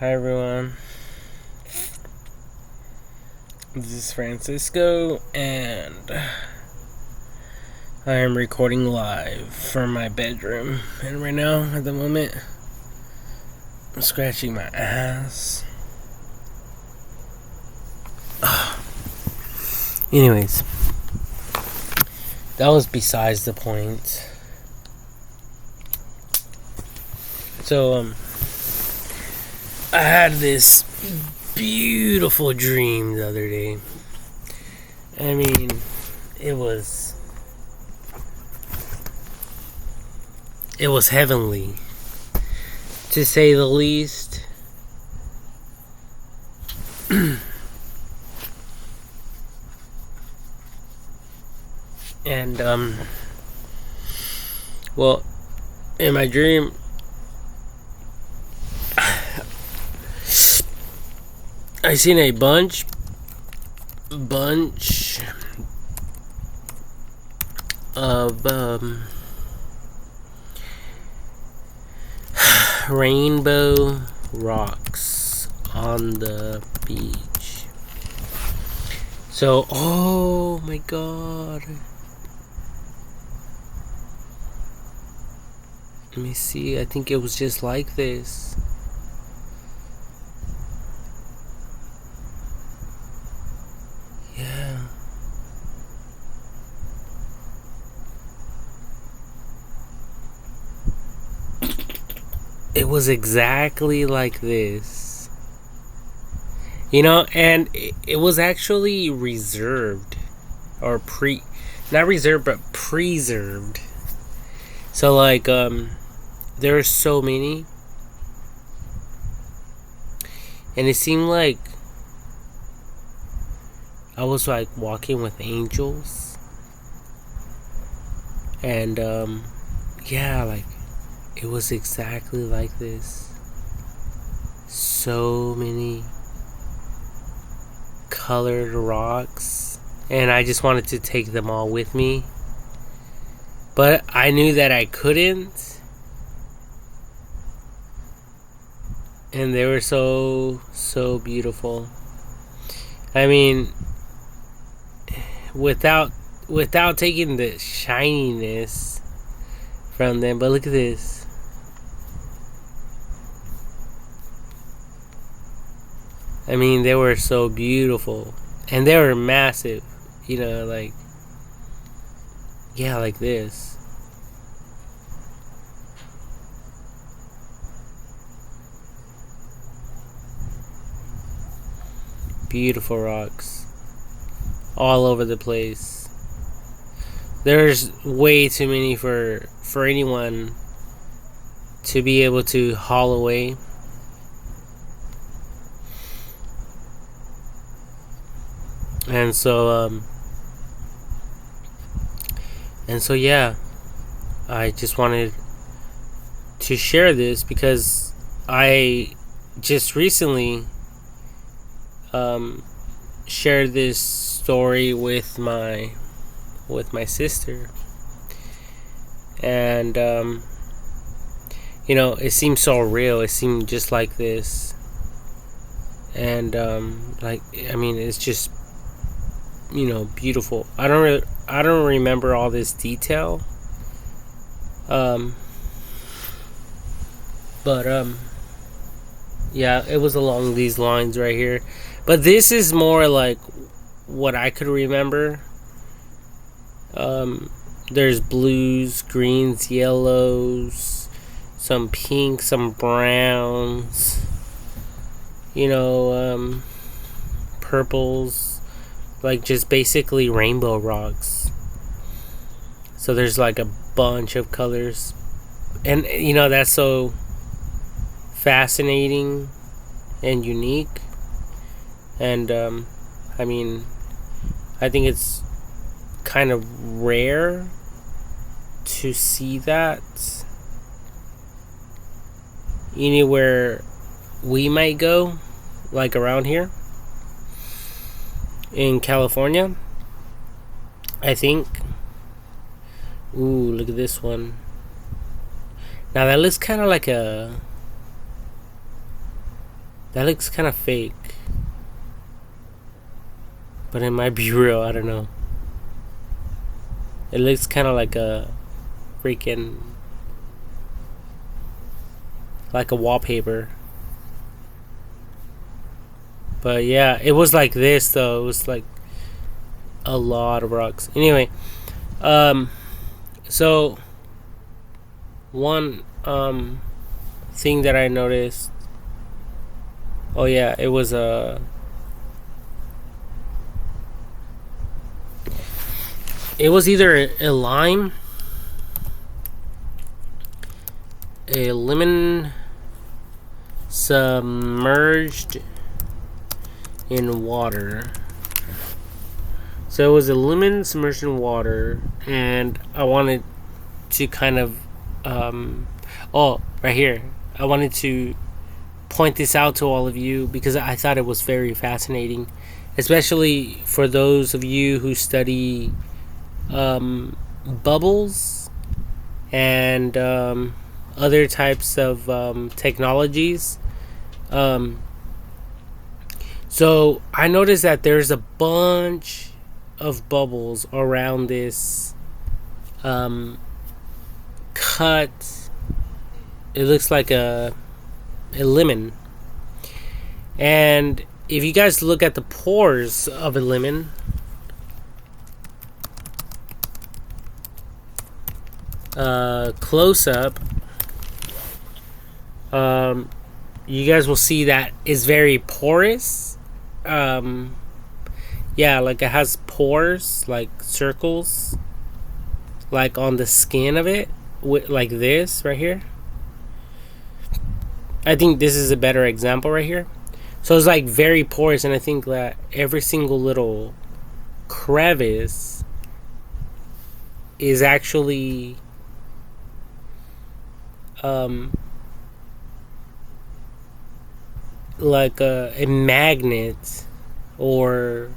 Hi everyone, this is Francisco and I am recording live from my bedroom, and right now at the moment I'm scratching my ass. Anyways, that was besides the point. So I had this beautiful dream the other day. I mean, it was heavenly, to say the least. And well, in my dream, I seen a bunch of rainbow rocks on the beach. So, oh my god. Let me see. I think it was just like this. Yeah. It was exactly like this. And it was actually reserved. Or not reserved, but preserved. So, like, there are so many. And it seemed like I was, like, walking with angels. And, yeah, like, it was exactly like this. So many colored rocks. And I just wanted to take them all with me. But I knew that I couldn't. And they were so beautiful. I mean, without taking the shininess from them. But look at this. I mean, they were so beautiful. And they were massive. Like, yeah, like this. Beautiful rocks. All over the place. There's way too many for anyone to be able to haul away. And so yeah, I just wanted to share this because I just recently shared this story with my sister, and it seemed so real. It seemed just like this, and it's just beautiful. I don't remember all this detail, but yeah, it was along these lines right here. But this is more like what I could remember. There's blues, greens, yellows, some pinks, some browns, purples, like just basically rainbow rocks. So there's like a bunch of colors, and that's so fascinating and unique. And I think it's kind of rare to see that anywhere we might go, like around here in California, I think. Ooh, look at this one. Now that looks kind of like a That looks kind of fake, but it might be real. I don't know. It looks kind of like a freaking like a wallpaper. But yeah, it was like this though. It was like a lot of rocks. Anyway, so one thing that I noticed. Oh yeah, it was it was either a lime, a lemon submerged in water. So it was a lemon submerged in water, and I wanted to kind of oh, right here. I wanted to point this out to all of you because I thought it was very fascinating, especially for those of you who study bubbles and other types of technologies. So I noticed that there's a bunch of bubbles around this cut. It looks like a lemon. And if you guys look at the pores of a lemon, close up, you guys will see that it's very porous. Yeah, like it has pores, like circles, like on the skin of it, like this right here. I think this is a better example right here. So it's like very porous, and I think that every single little crevice is actually like a magnet or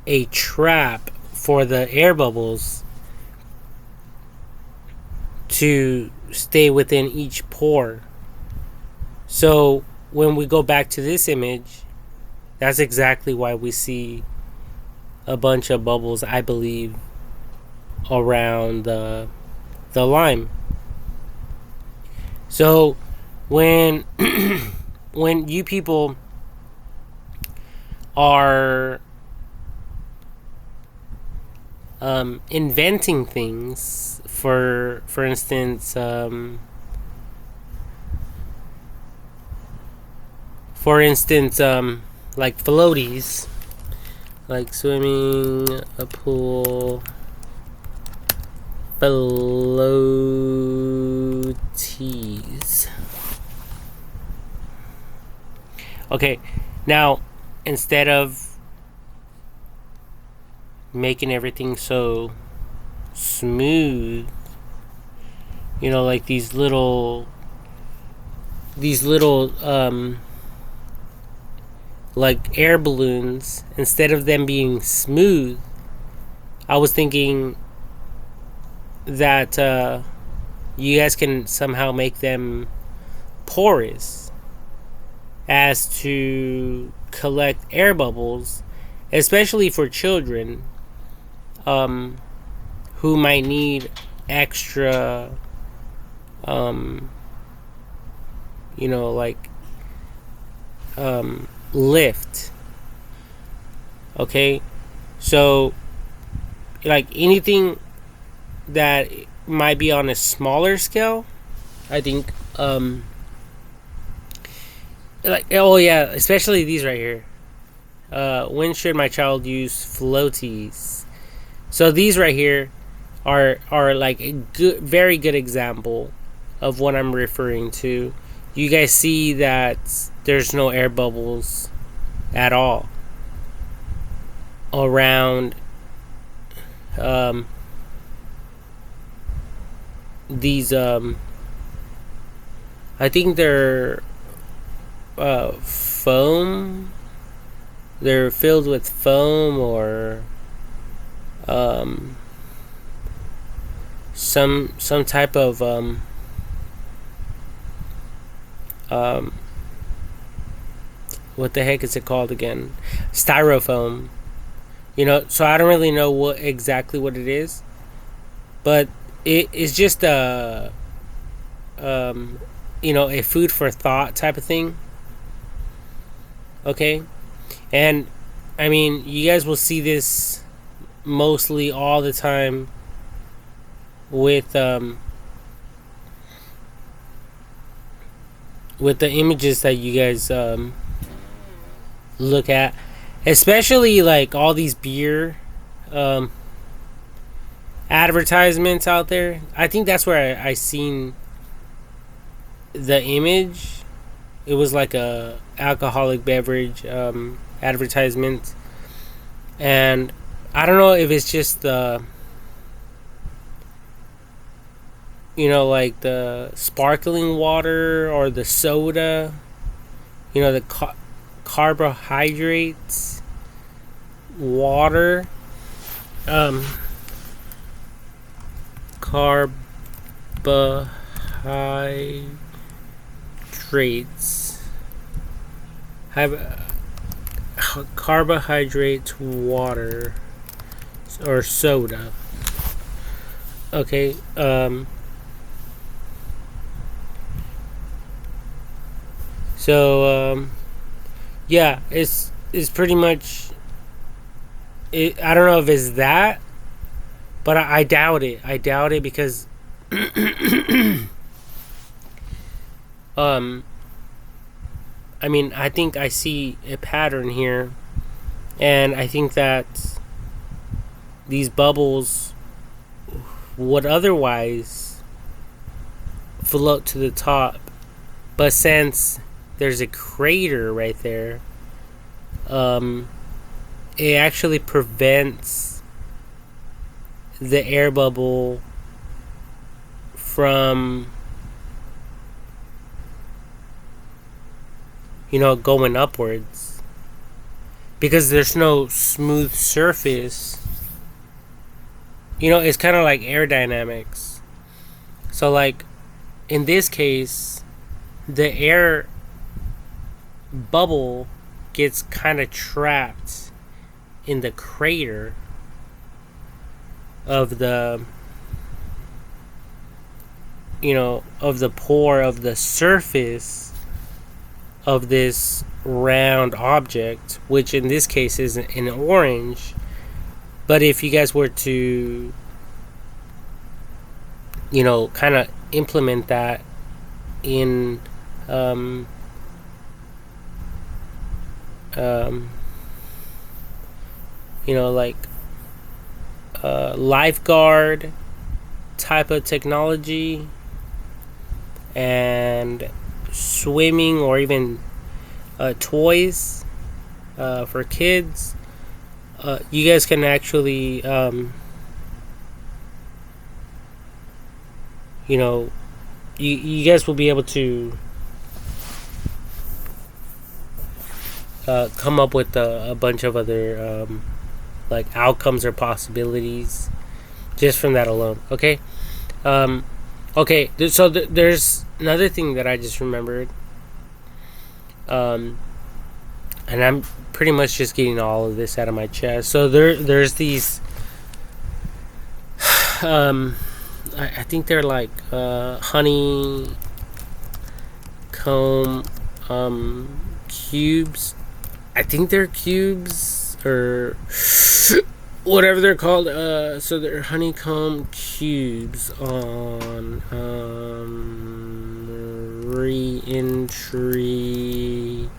a trap for the air bubbles to stay within each pore. So when we go back to this image, that's exactly why we see a bunch of bubbles, I believe, around the lime. So when when you people are inventing things, for instance, like floaties, like swimming, a pool, floaties. Okay, now instead of making everything so smooth, you know, like these little like air balloons, instead of them being smooth, I was thinking that you guys can somehow make them porous as to collect air bubbles, especially for children who might need extra you know, like lift. Okay, so like anything that might be on a smaller scale, I think like, oh yeah, especially these right here. When should my child use floaties? So these right here are like a good, very good example of what I'm referring to. You guys see that there's no air bubbles at all around these I think they're foam. They're filled with foam or some type of what the heck is it called again? Styrofoam. So I don't really know what it is, but it is just a food for thought type of thing. Okay, and I mean, you guys will see this mostly all the time with the images that you guys look at, especially like all these beer advertisements out there. I think that's where I seen the image. It was like a alcoholic beverage advertisement, and I don't know if it's just the like the sparkling water or the soda, the carbohydrates, water, carbohydrates, carbohydrates, water, or soda. Okay, so yeah, it's pretty much it. I don't know if it's that, but I doubt it. I doubt it because I mean, I think I see a pattern here, and I think that these bubbles would otherwise float to the top, but since there's a crater right there, it actually prevents the air bubble from going upwards, because there's no smooth surface. It's kind of like aerodynamics. So like in this case, the air bubble gets kind of trapped in the crater of the of the pore of the surface of this round object, which in this case is an orange. But if you guys were to kind of implement that in like lifeguard type of technology and swimming, or even toys for kids, you guys can actually you guys will be able to come up with a bunch of other like outcomes or possibilities just from that alone. Okay. Okay, so there's another thing that I just remembered, and I'm pretty much just getting all of this out of my chest. So there's these I think they're like honey comb cubes. I think they're cubes or whatever they're called. So they're honeycomb cubes on re-entry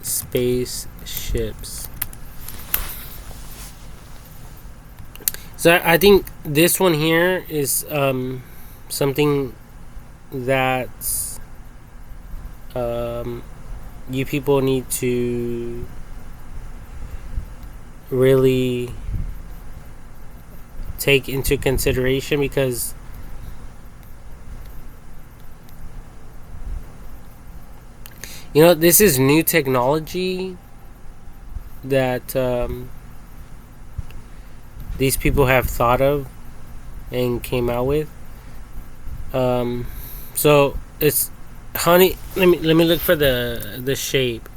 spaceships. So I think this one here is something that you people need to really take into consideration, because this is new technology, that these people have thought of and came out with. So it's honey. Let me look for the shape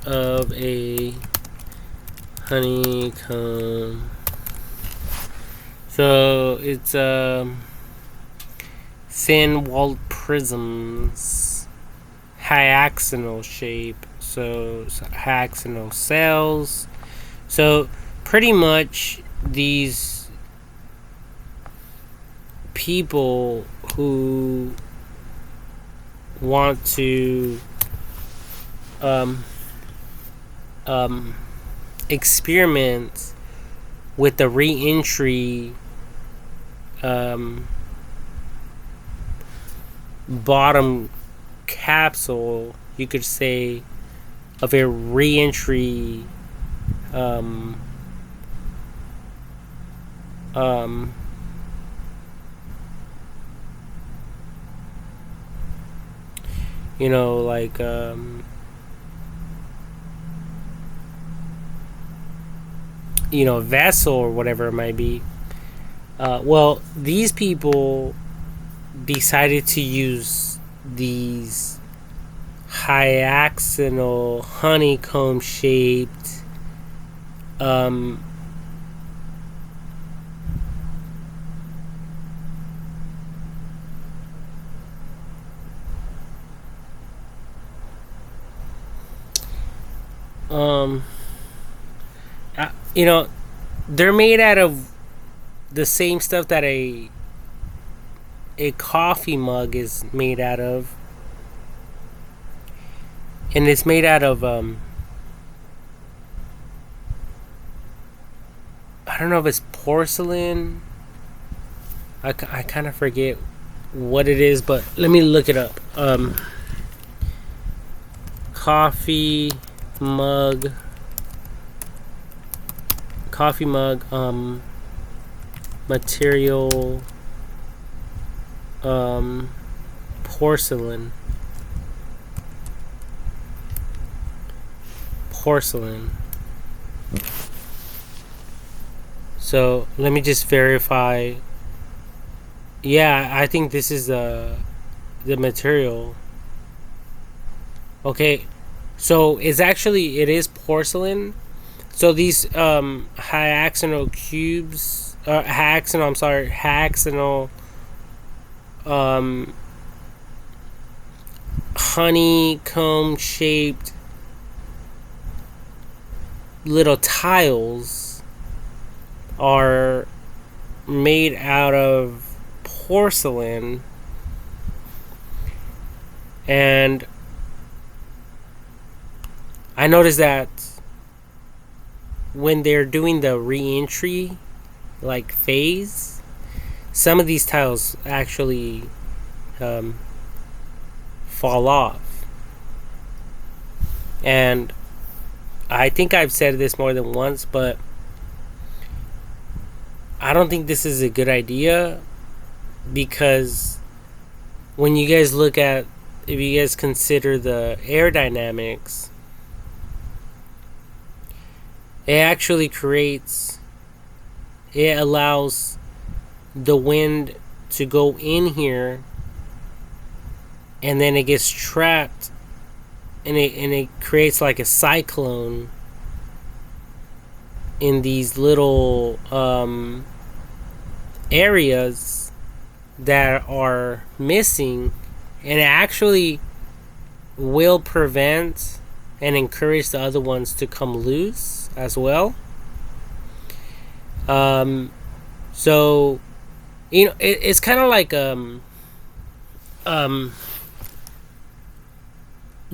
of a honeycomb. So it's thin walled prisms, hexagonal shape. So hexagonal cells. So pretty much these people who want to experiment with the re-entry bottom capsule, you could say, of a re-entry you know, like you know, vessel or whatever it might be. Well, these people decided to use these hexagonal honeycomb shaped you know, they're made out of the same stuff that a coffee mug is made out of, and it's made out of I don't know if it's porcelain. I kind of forget what it is, but let me look it up. Coffee mug material, porcelain. So let me just verify. Yeah, I think this is the material. Okay, so it is porcelain. So these hexagonal cubes, hexagonal honeycomb shaped little tiles are made out of porcelain, and I noticed that when they're doing the re-entry like phase, some of these tiles actually fall off. And I think I've said this more than once, but I don't think this is a good idea, because when you guys look at, if you guys consider the aerodynamics, it allows the wind to go in here, and then it gets trapped, and it creates like a cyclone in these little areas that are missing, and it actually will prevent and encourage the other ones to come loose as well. So you know, it's kind of like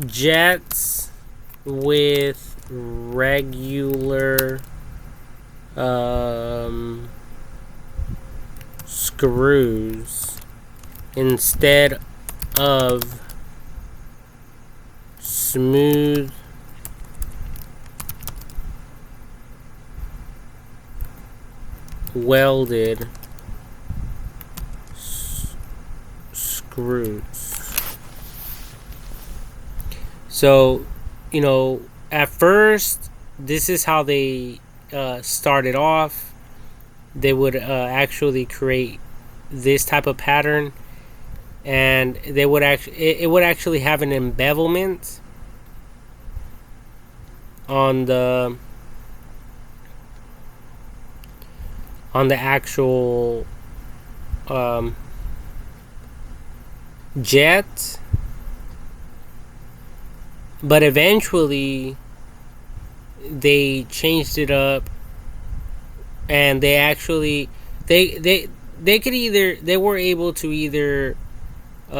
jets with regular screws instead of smooth welded screws. So, you know, at first, this is how they started off. They would actually create this type of pattern, and they would it would actually have an embezzlement on the actual jet, but eventually they changed it up, and they actually they could either, they were able to either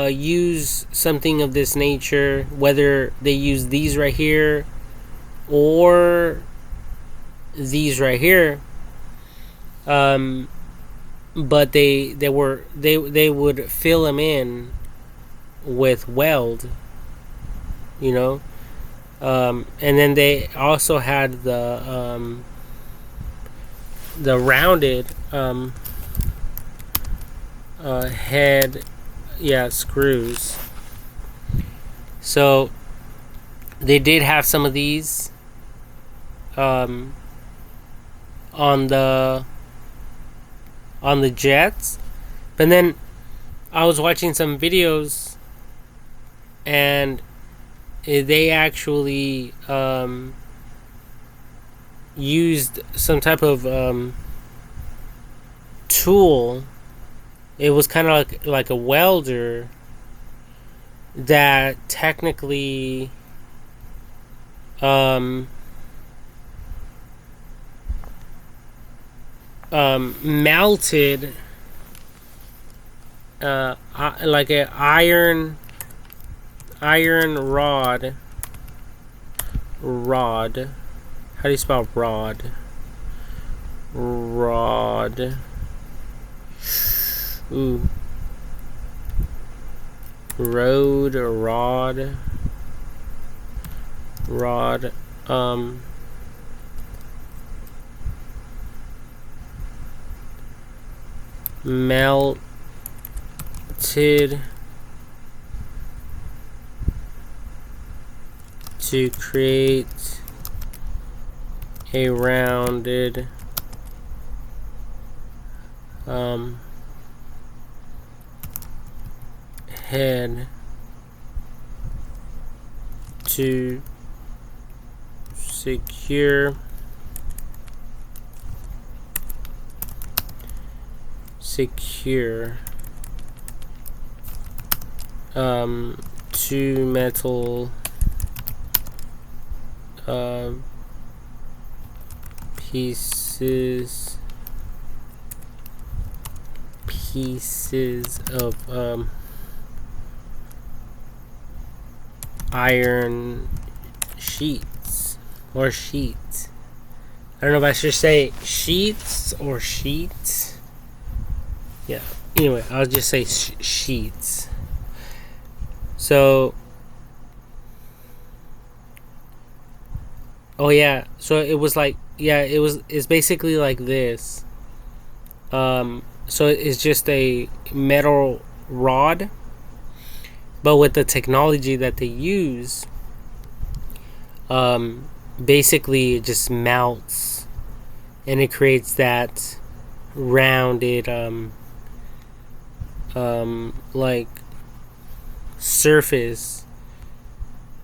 use something of this nature, whether they use these right here or these right here, but they would fill them in with weld, you know. And then they also had the rounded head, screws. So they did have some of these on the jets, but then I was watching some videos, and they actually used some type of tool. It was kind of like a welder that technically melted like an iron rod. How do you spell rod? Ooh. Rod. Melted to create a rounded head to secure two metal pieces of iron sheets or sheets. I don't know if I should say sheets or sheets. Yeah. Anyway, I'll just say sheets. So, oh yeah. So it was like, it's basically like this. So it's just a metal rod, but with the technology that they use, basically it just melts, and it creates that rounded like surface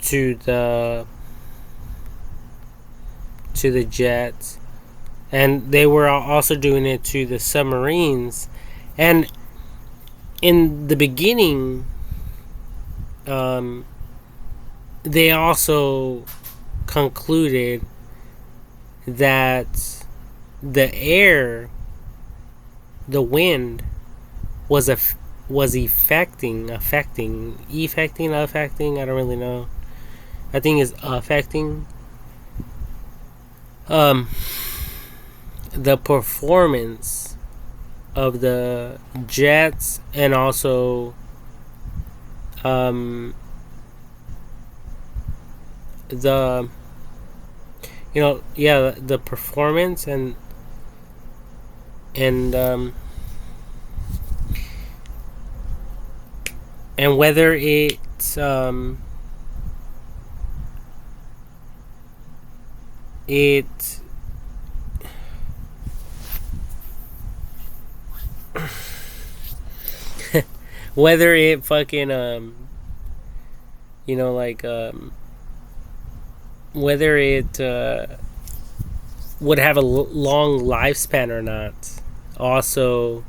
to the jet. And they were also doing it to the submarines. And in the beginning, they also concluded that the wind was affecting. I don't really know. I think it's affecting the performance of the jets, and also the the performance and whether it's it whether it fucking you know, like whether it would have a long lifespan or not also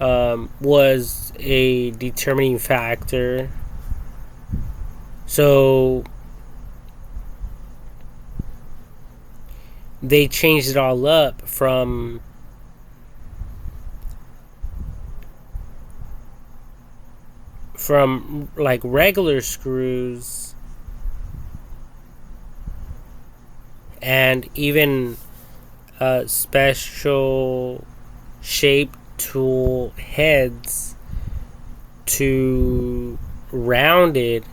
was a determining factor. So they changed it all up from like regular screws and even special shaped tool heads to rounded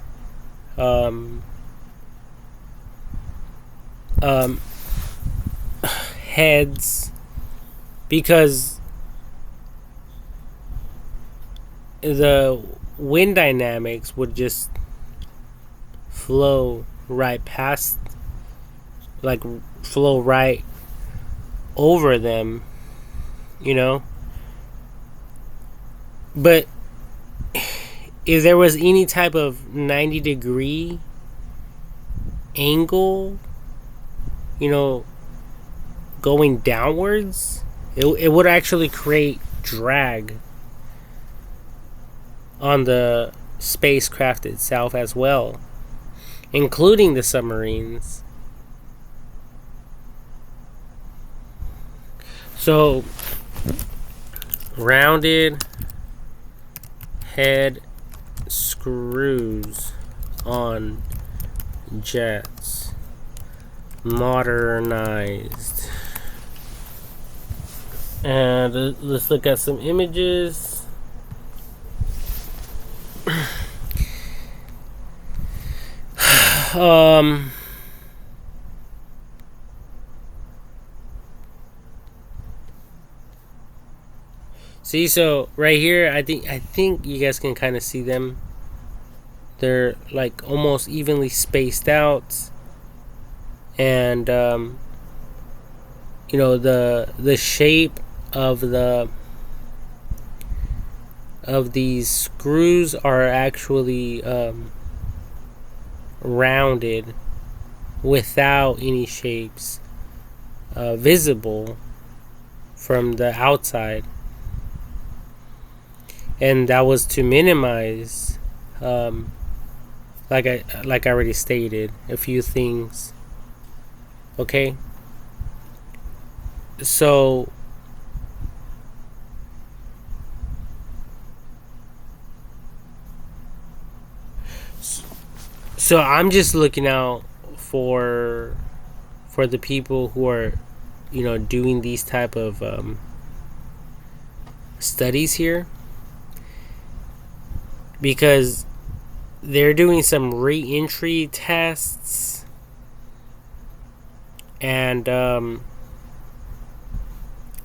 heads, because the wind dynamics would just flow right past, like flow right over them, you know. But if there was any type of 90-degree angle, you know, going downwards, it would actually create drag on the spacecraft itself as well, including the submarines. So, rounded head screws on jets, modernized. And let's look at some images. See, so right here, I think you guys can kind of see them. They're like almost evenly spaced out, and you know, the shape of these screws are actually rounded without any shapes visible from the outside. And that was to minimize, like I already stated, a few things. Okay. So I'm just looking out for the people who are, you know, doing these type of studies here, because they're doing some re-entry tests, and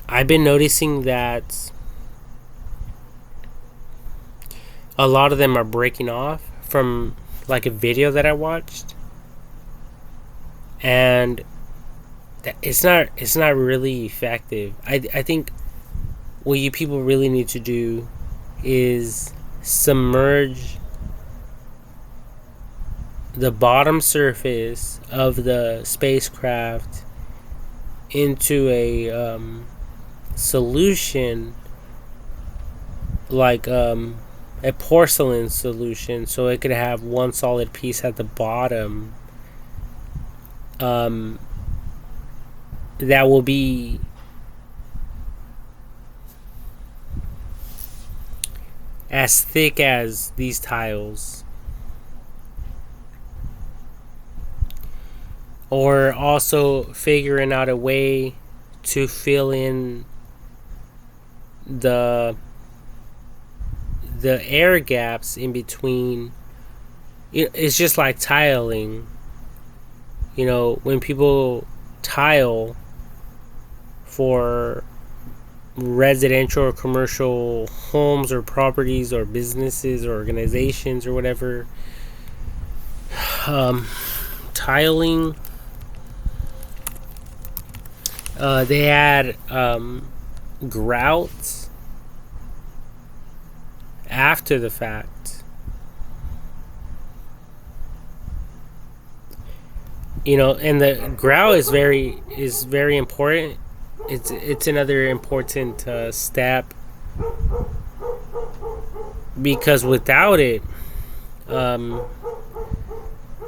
I've been noticing that a lot of them are breaking off from like a video that I watched, and it's not really effective. I think what you people really need to do is submerge the bottom surface of the spacecraft into a solution, like a porcelain solution, so it could have one solid piece at the bottom that will be as thick as these tiles. Or also figuring out a way to fill in the air gaps in between. It's just like tiling. You know, when people tile for residential or commercial homes or properties or businesses or organizations or whatever, tiling They had grout after the fact. And the grout is very important. It's another important step, because without it,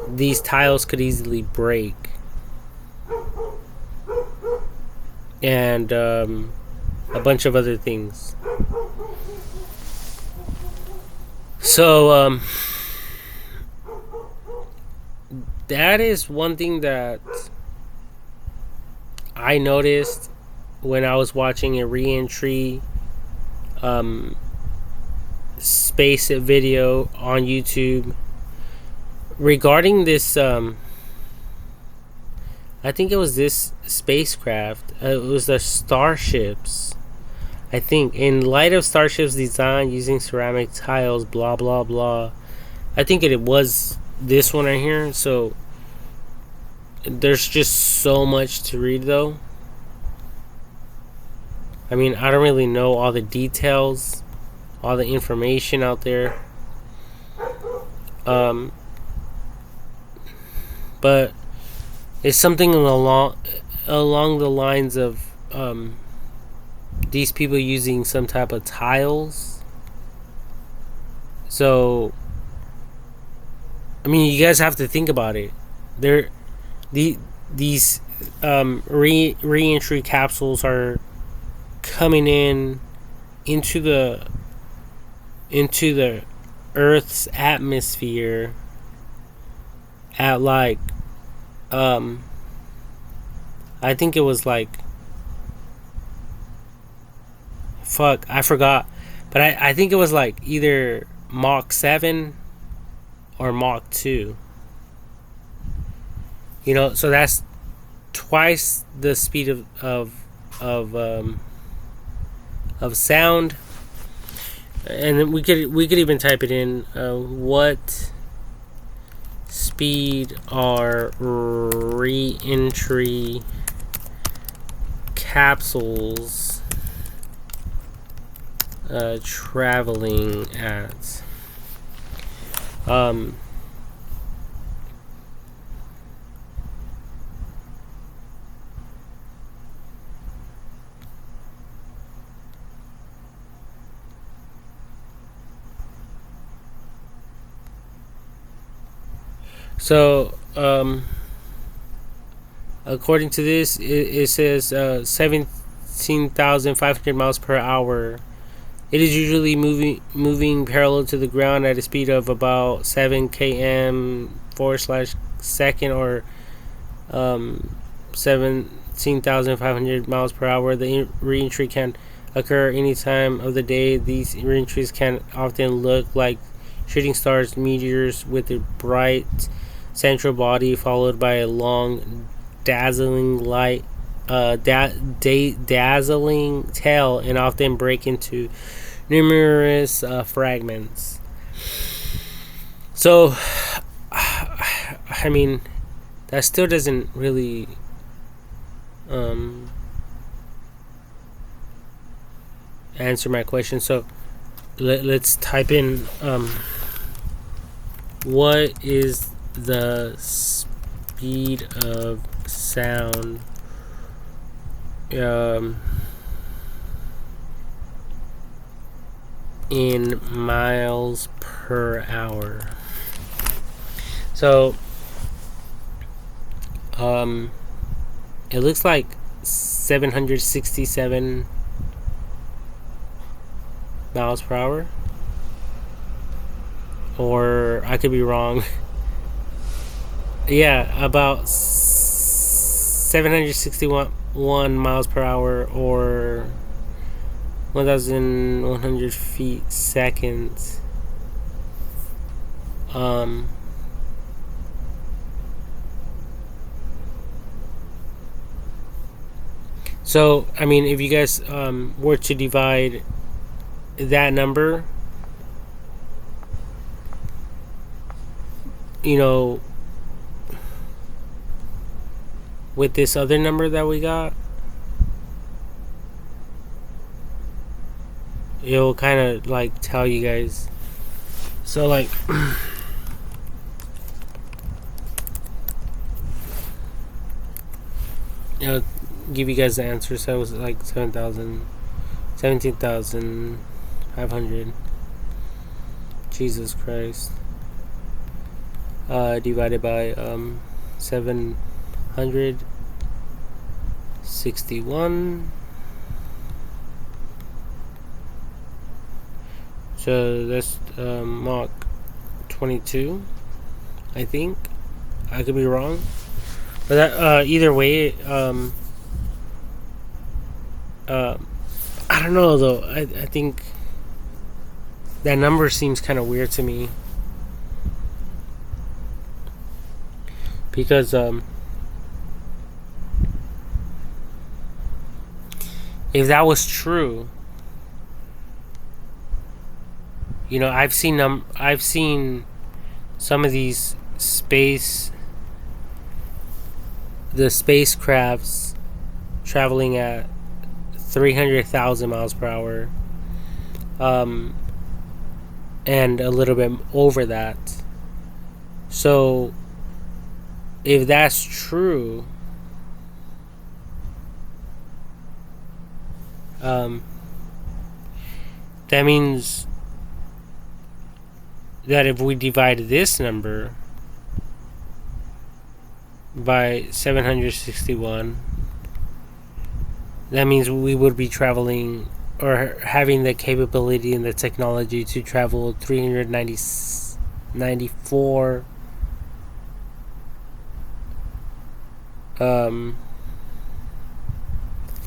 these tiles could easily break, and a bunch of other things. So that is one thing that I noticed when I was watching a re-entry space video on YouTube regarding this. I think it was this spacecraft. It was the Starships. I think, in light of Starship's design using ceramic tiles, blah blah blah. I think it was this one right here. So there's just so much to read, though. I mean, I don't really know all the details, all the information out there. But it's something along the lines of these people using some type of tiles. So, I mean, you guys have to think about it. These re-entry capsules are coming into the Earth's atmosphere at like I think it was like, fuck, I forgot, but I think it was like either Mach 7 or Mach 2. So that's twice the speed of sound. And then we could even type it in. What speed are re-entry capsules traveling at? So, according to this, it says 17,500 miles per hour. It is usually moving parallel to the ground at a speed of about 7 km/second, or 17,500 miles per hour. The re-entry can occur any time of the day. These re-entries can often look like shooting stars, meteors with a bright central body followed by a long, dazzling light, dazzling tail, and often break into numerous fragments. So, I mean, that still doesn't really answer my question. So let's type in what is the speed of sound in miles per hour. So it looks like 767 miles per hour, or I could be wrong. Yeah, about 761 miles per hour, or 1,100 feet seconds. So, I mean, if you guys were to divide that number, with this other number that we got, it'll kind of like tell you guys. So like it'll give you guys the answer. So it was like 17,500. Jesus Christ. Divided by 761. So that's Mach 22, I think. I could be wrong, but that, either way, I don't know though. I think that number seems kind of weird to me because if that was true, you know, I've seen some of these the spacecrafts traveling at 300,000 miles per hour, and a little bit over that. So if that's true, that means that if we divide this number by 761, that means we would be traveling or having the capability and the technology to travel 394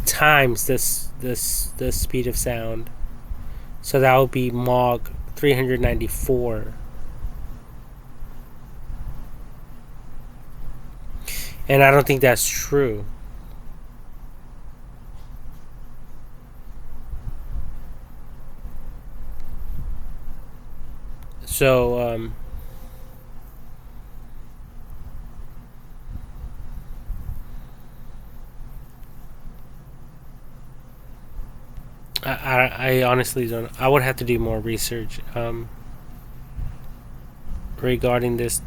times the speed of sound. So that would be Mach 394. And I don't think that's true. So I honestly don't. I would have to do more research regarding this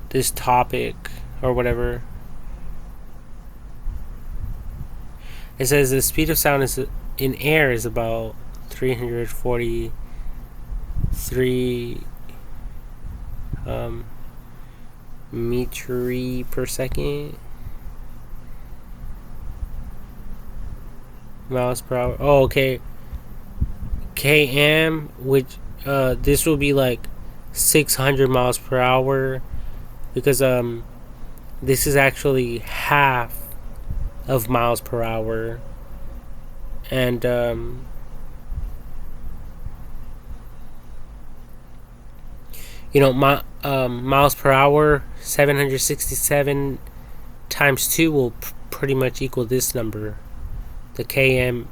this topic or whatever. It says the speed of sound is in air is about 343 meters per second. Miles per hour. Oh, okay. km, which this will be like 600 miles per hour, because this is actually half of miles per hour, and you know, miles per hour, 767 times 2 will pretty much equal this number, the kmh/h.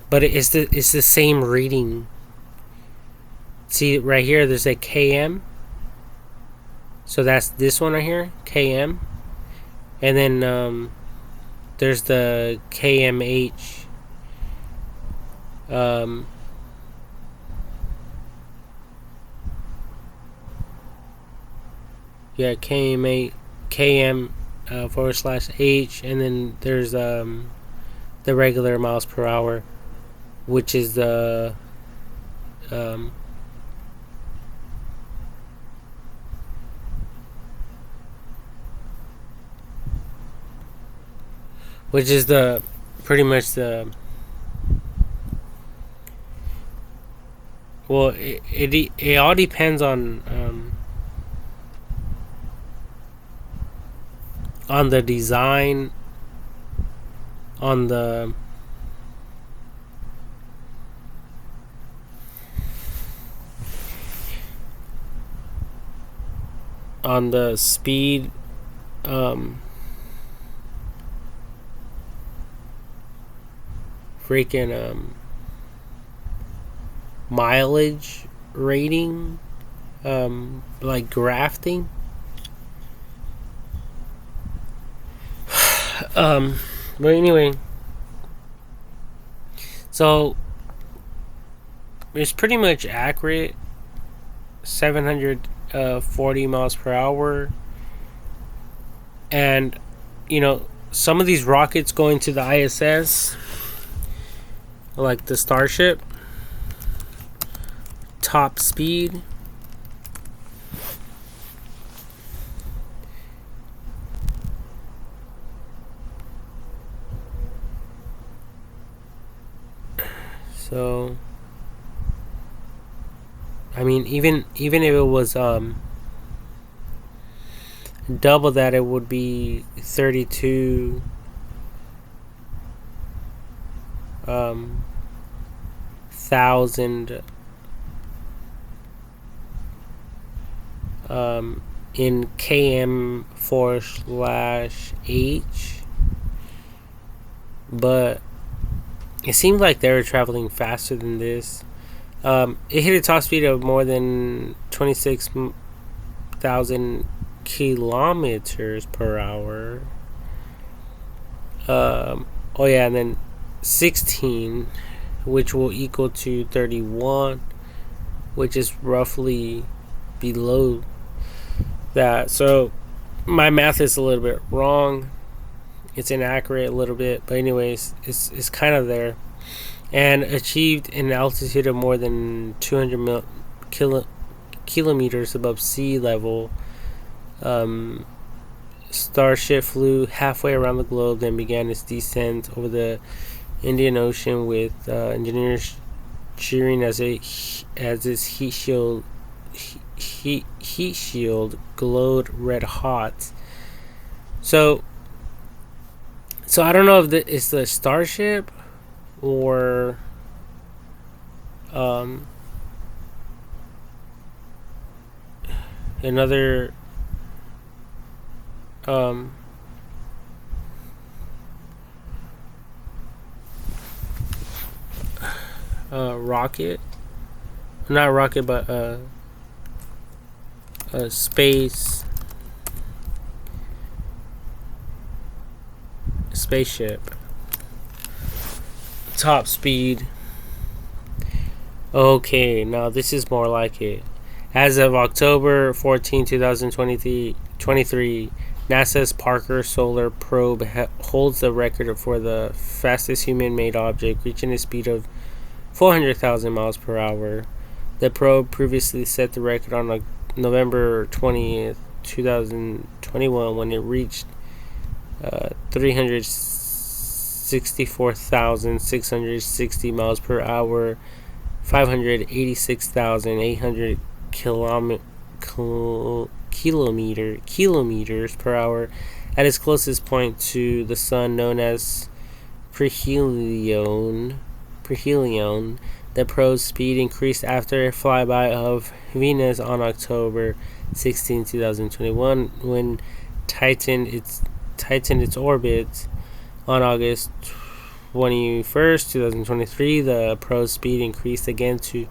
But it's the same reading. See right here, there's a km, so that's this one right here, km, and then there's the kmh. Yeah, km/h, and then there's the regular miles per hour, which is the pretty much the, well, it all depends on the design, on the speed, freaking mileage rating, like grafting. Um, but anyway, so it's pretty much accurate. 740 miles per hour, and some of these rockets going to the ISS, like the Starship, top speed. So, I mean, even if it was double that, it would be 32 thousand in km/h, but it seemed like they were traveling faster than this. It hit a top speed of more than 26,000 kilometers per hour. Oh yeah, and then 16, which will equal to 31, which is roughly below that. So my math is a little bit wrong. It's inaccurate a little bit, but anyways, it's kind of there. And achieved an altitude of more than 200 kilometers above sea level. Starship flew halfway around the globe, then began its descent over the Indian Ocean, with engineers cheering as its heat shield glowed red hot. So I don't know if it's the Starship or another rocket, not rocket, but a spaceship, top speed. Okay, now this is more like it. As of October 14, 2023, NASA's Parker Solar Probe holds the record for the fastest human-made object, reaching a speed of 400,000 miles per hour. The probe previously set the record on November 20th, 2021, when it reached 364,660 miles per hour, 586,800 kilometers per hour, at its closest point to the sun, known as perihelion. The probe's speed increased after a flyby of Venus on October 16, 2021, when tightened its orbit. On August 21st, 2023, the probe's speed increased again to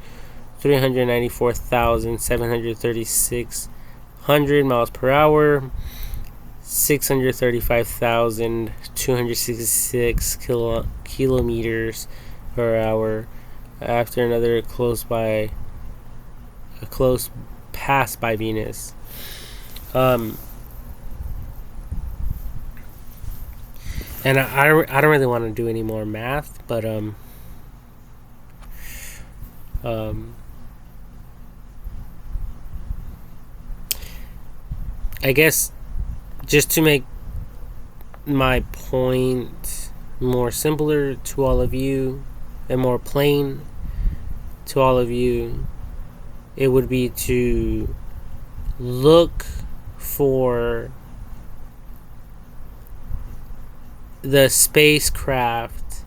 394,736 miles per hour, 635,266 kilometers per hour, after another close pass by Venus. And I don't really want to do any more math, but I guess just to make my point more simpler to all of you and more plain to all of you, it would be to look for the spacecraft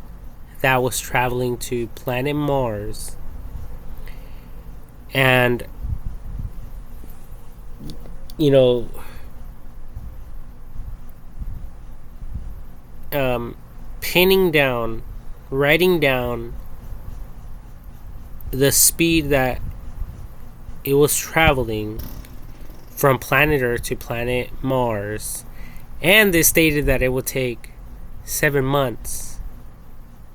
that was traveling to planet Mars, and writing down the speed that it was traveling from planet Earth to planet Mars. And they stated that it would take 7 months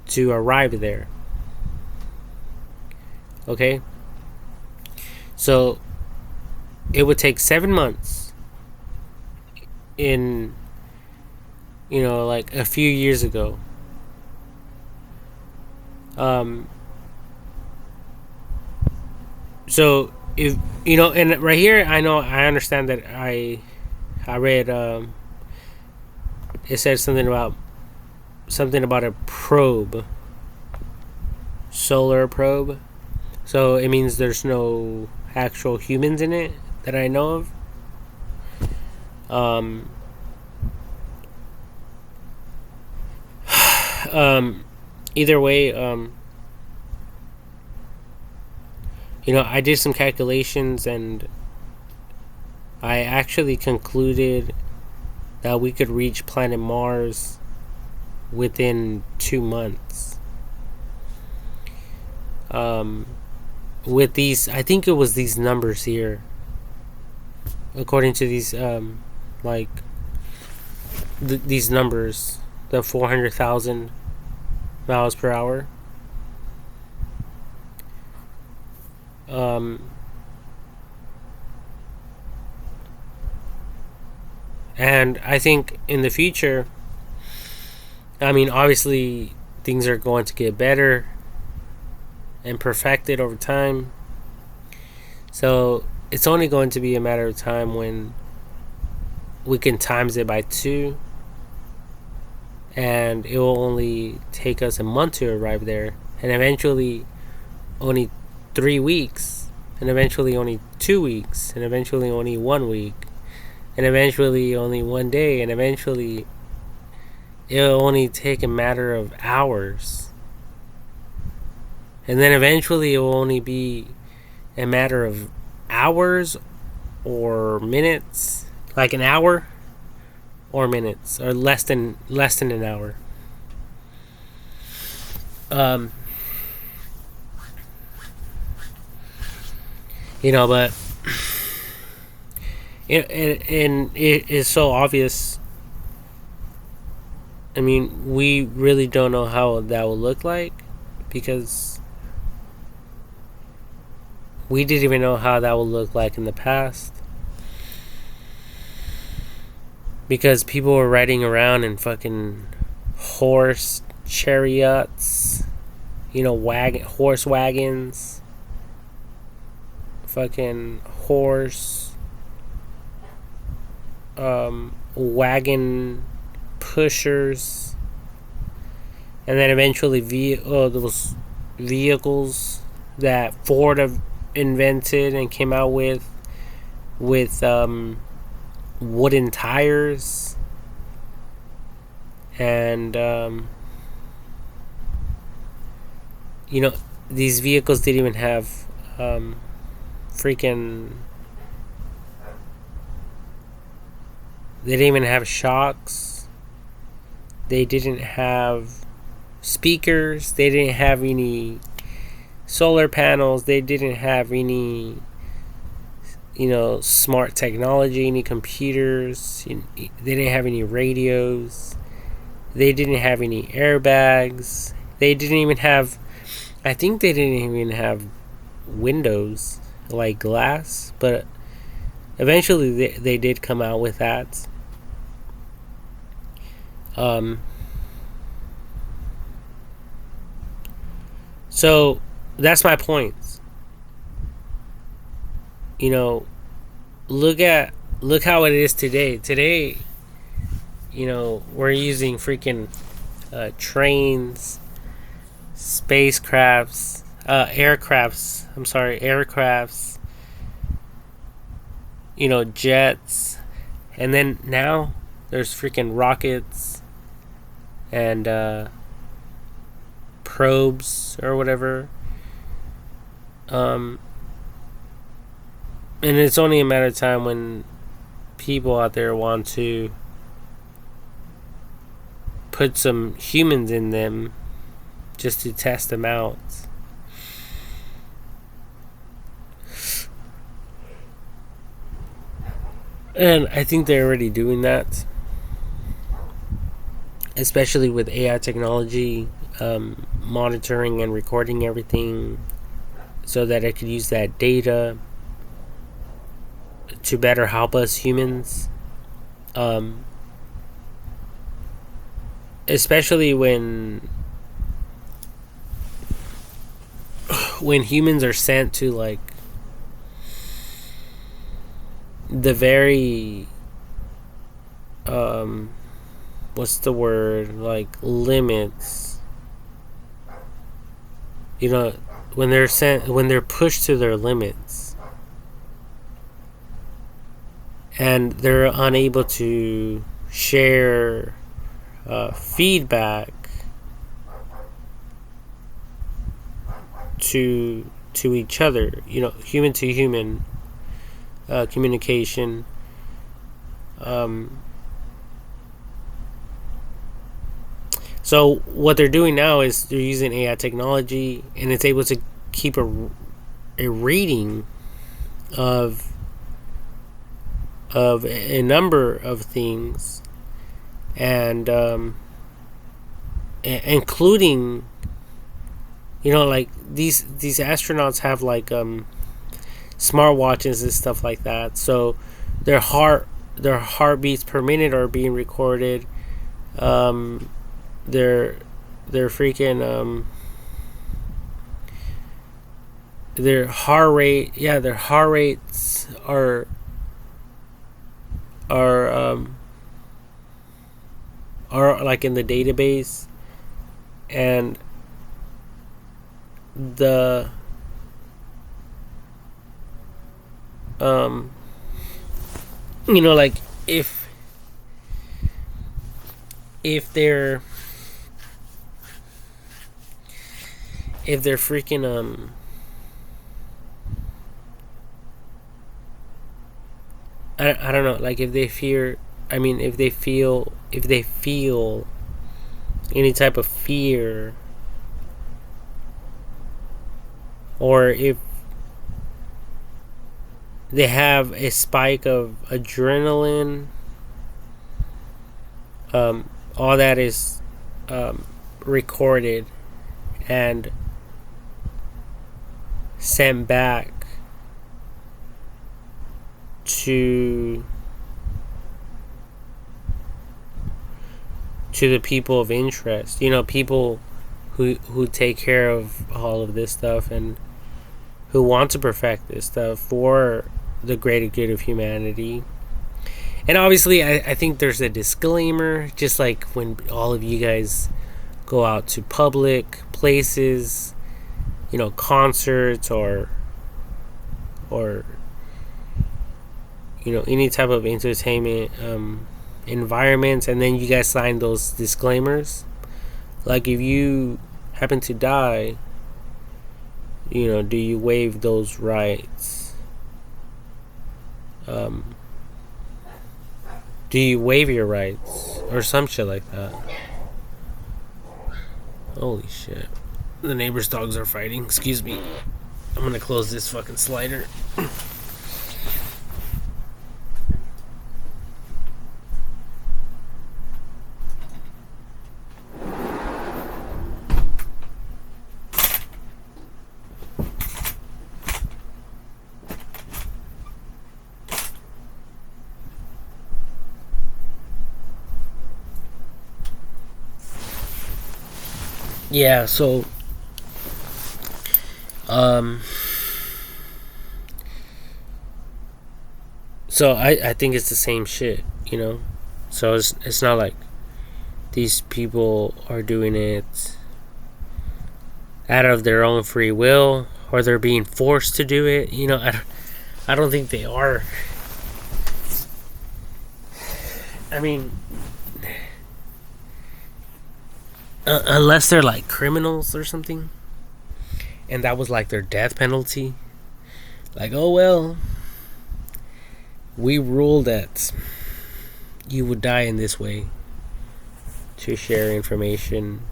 to arrive there. Okay? So it would take 7 months in, like a few years ago. So if and right here, I understand that I read it said something about a probe, solar probe. So it means there's no actual humans in it that I know of. Either way, I did some calculations and I actually concluded that we could reach planet Mars within 2 months. With these, I think it was these numbers here. According to these, these numbers, the 400,000 miles per hour. And I think in the future, obviously things are going to get better and perfected over time. So it's only going to be a matter of time when we can times it by 2, and it will only take us a month to arrive there, and eventually only 3 weeks, and eventually only 2 weeks, and eventually only 1 week, and eventually only 1 day, and eventually it'll only take a matter of hours, and then eventually it will only be a matter of hours or minutes, like an hour or minutes, or less than an hour. But and it is so obvious. We really don't know how that will look like, because we didn't even know how that will look like in the past. Because people were riding around in fucking horse chariots, horse wagons, fucking horse wagon pushers, and then eventually those vehicles that Ford have invented and came out with wooden tires, and these vehicles didn't even have they didn't even have shocks, they didn't have speakers, they didn't have any solar panels, they didn't have any smart technology, any computers, they didn't have any radios, they didn't have any airbags, they didn't even have, I think they didn't even have windows, like glass, but eventually they did come out with that. So that's my point. Look how it is today. Today, we're using freaking trains, spacecrafts, aircrafts, jets, and then now there's freaking rockets and probes or whatever. And it's only a matter of time when people out there want to put some humans in them just to test them out. And I think they're already doing that. especially with AI technology, monitoring and recording everything so that it could use that data to better help us humans. Um, Especially when humans are sent to like the very what's the word, like limits, you know, when they're pushed to their limits and they're unable to share feedback to each other, you know, human to human communication. So what they're doing now is they're using AI technology, and it's able to keep a reading of a number of things, and including, you know, like these astronauts have like smartwatches and stuff like that. So their heartbeats per minute are being recorded. Their freaking their heart rate, yeah, their heart rates are like in the database, and the you know, like if they're freaking I don't know, like if they fear, I mean if they feel any type of fear, or if they have a spike of adrenaline, all that is recorded and sent back to the people of interest, you know, people who take care of all of this stuff and who want to perfect this stuff for the greater good of humanity. And obviously I think there's a disclaimer, just like when all of you guys go out to public places, you know, concerts or you know, any type of entertainment environments, and then you guys sign those disclaimers. Like if you happen to die, you know, do you waive those rights? Do you waive your rights or some shit like that? Holy shit. The neighbor's dogs are fighting. Excuse me. I'm gonna close this fucking slider. Yeah, so I think it's the same shit, you know. So it's not like these people are doing it out of their own free will, or they're being forced to do it, you know. I don't think they are. I mean, unless they're like criminals or something, and that was like their death penalty. Like, oh well, we ruled that you would die in this way to share information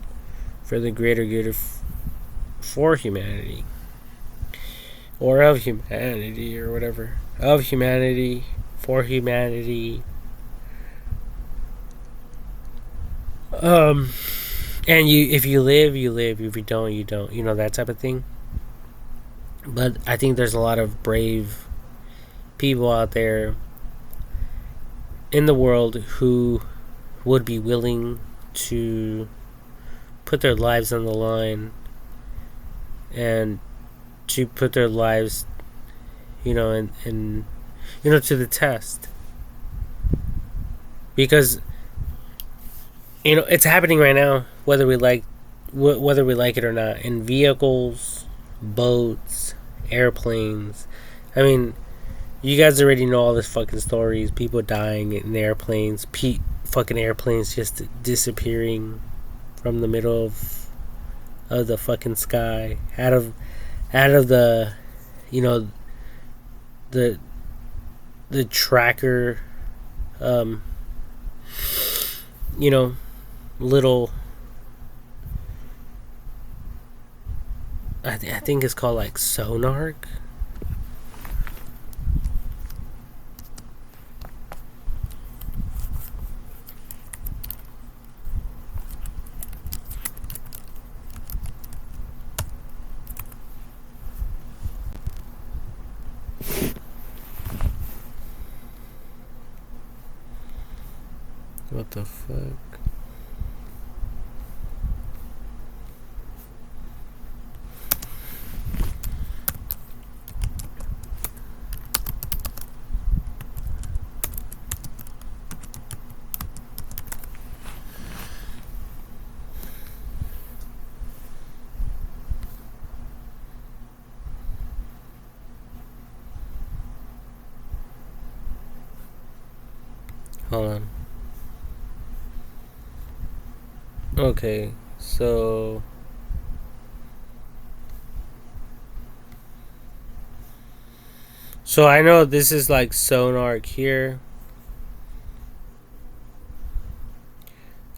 for the greater good for humanity, or of humanity, or whatever, of humanity, for humanity. Um, and if you live, you live. If you don't, you don't. You know, that type of thing. But I think there's a lot of brave people out there in the world who would be willing to put their lives on the line and to put their lives, and to the test, because it's happening right now, whether we like it or not, in vehicles, boats, airplanes. I mean, you guys already know all this fucking stories. People dying in airplanes. Fucking airplanes just disappearing from the middle of the fucking sky, out of the, you know, the tracker, um, little. I think it's called like sonar. What the fuck? Hold on. Okay, so I know this is like sonar here.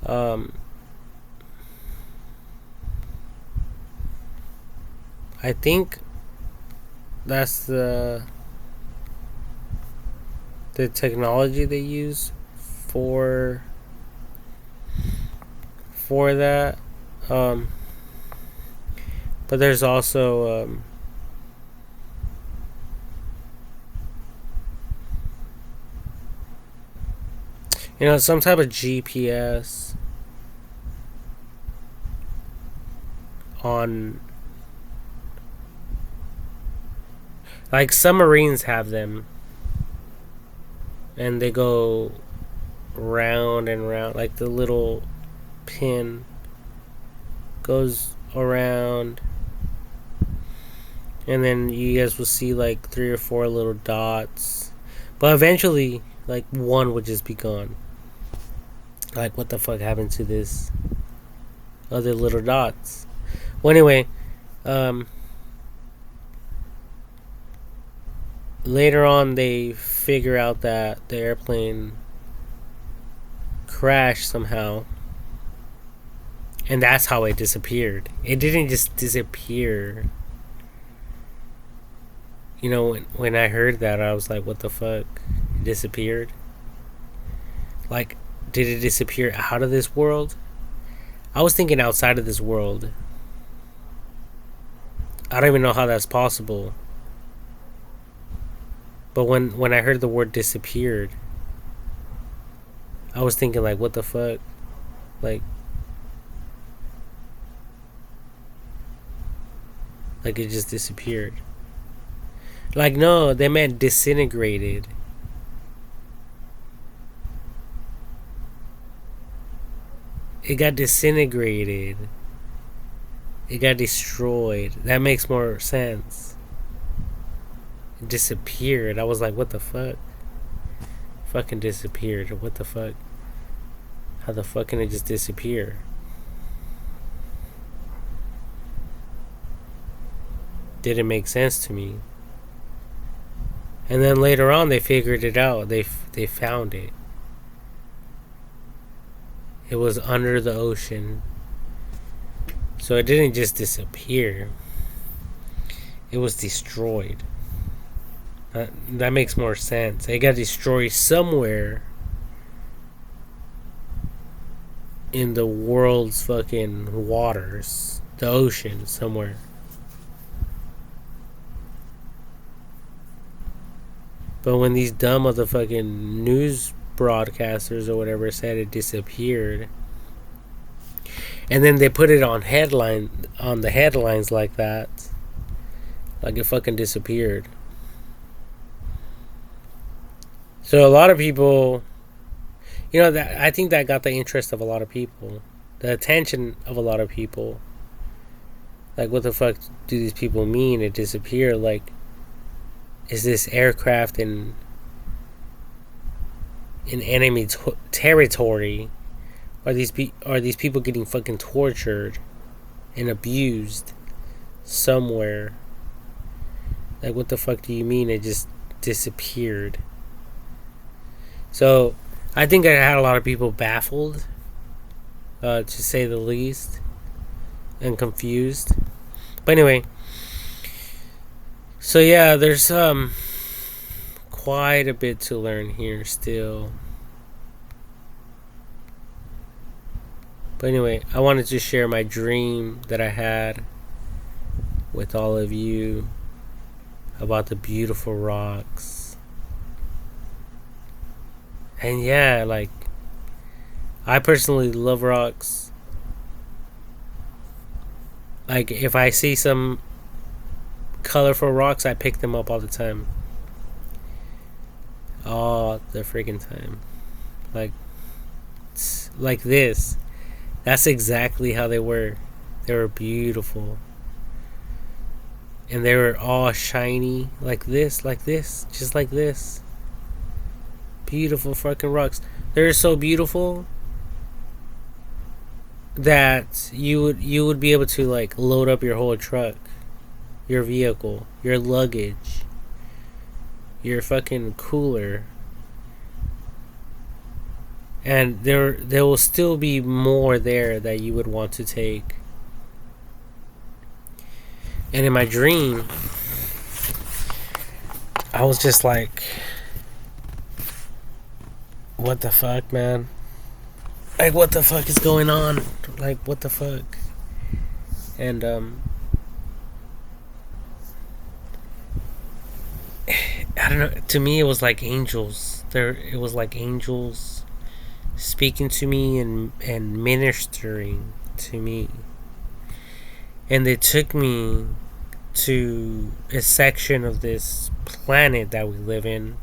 I think that's the technology they use for that. But there's also some type of GPS on, like, submarines have them, and they go round and round, like the little pin goes around, and then you guys will see like 3 or 4 little dots, but eventually like one would just be gone. Like, what the fuck happened to this other little dots? Well, anyway, later on they figure out that the airplane crashed somehow, and that's how it disappeared. It didn't just disappear. When I heard that, I was like, what the fuck? It disappeared? Like, did it disappear out of this world? I was thinking outside of this world. I don't even know how that's possible. But when I heard the word disappeared, I was thinking, like, what the fuck? Like it just disappeared. Like, no, they meant disintegrated. It got disintegrated. It got destroyed. That makes more sense. It disappeared. I was like, what the fuck? Fucking disappeared. What the fuck? How the fuck can it just disappear? Didn't make sense to me. And then later on, they figured it out. They found it. It was under the ocean. So it didn't just disappear. It was destroyed. That makes more sense. It got destroyed somewhere. in the world's fucking waters, the ocean somewhere. But when these dumb motherfucking news broadcasters or whatever said it disappeared, and then they put it on the headlines like that, like it fucking disappeared. So a lot of people, that I think that got the interest of a lot of people, the attention of a lot of people. Like, what the fuck do these people mean? It disappeared. Like, is this aircraft in enemy territory? Are these people getting fucking tortured and abused somewhere? Like, what the fuck do you mean it just disappeared? So, I think I had a lot of people baffled, to say the least, and confused. But anyway, so yeah, there's quite a bit to learn here still. But anyway, I wanted to share my dream that I had with all of you about the beautiful rocks. And yeah, like, I personally love rocks. Like, if I see some colorful rocks, I pick them up all the time. All the freaking time. Like this. That's exactly how they were. They were beautiful. And they were all shiny. Like this. Just like this. Beautiful fucking rocks. They're so beautiful that you would be able to, like, load up your whole truck, your vehicle, your luggage, your fucking cooler. And there will still be more there that you would want to take. And in my dream, I was just like, what the fuck, man? Like, what the fuck is going on? Like, what the fuck? And I don't know, to me it was like angels. It was like angels speaking to me and ministering to me. And they took me to a section of this planet that we live in,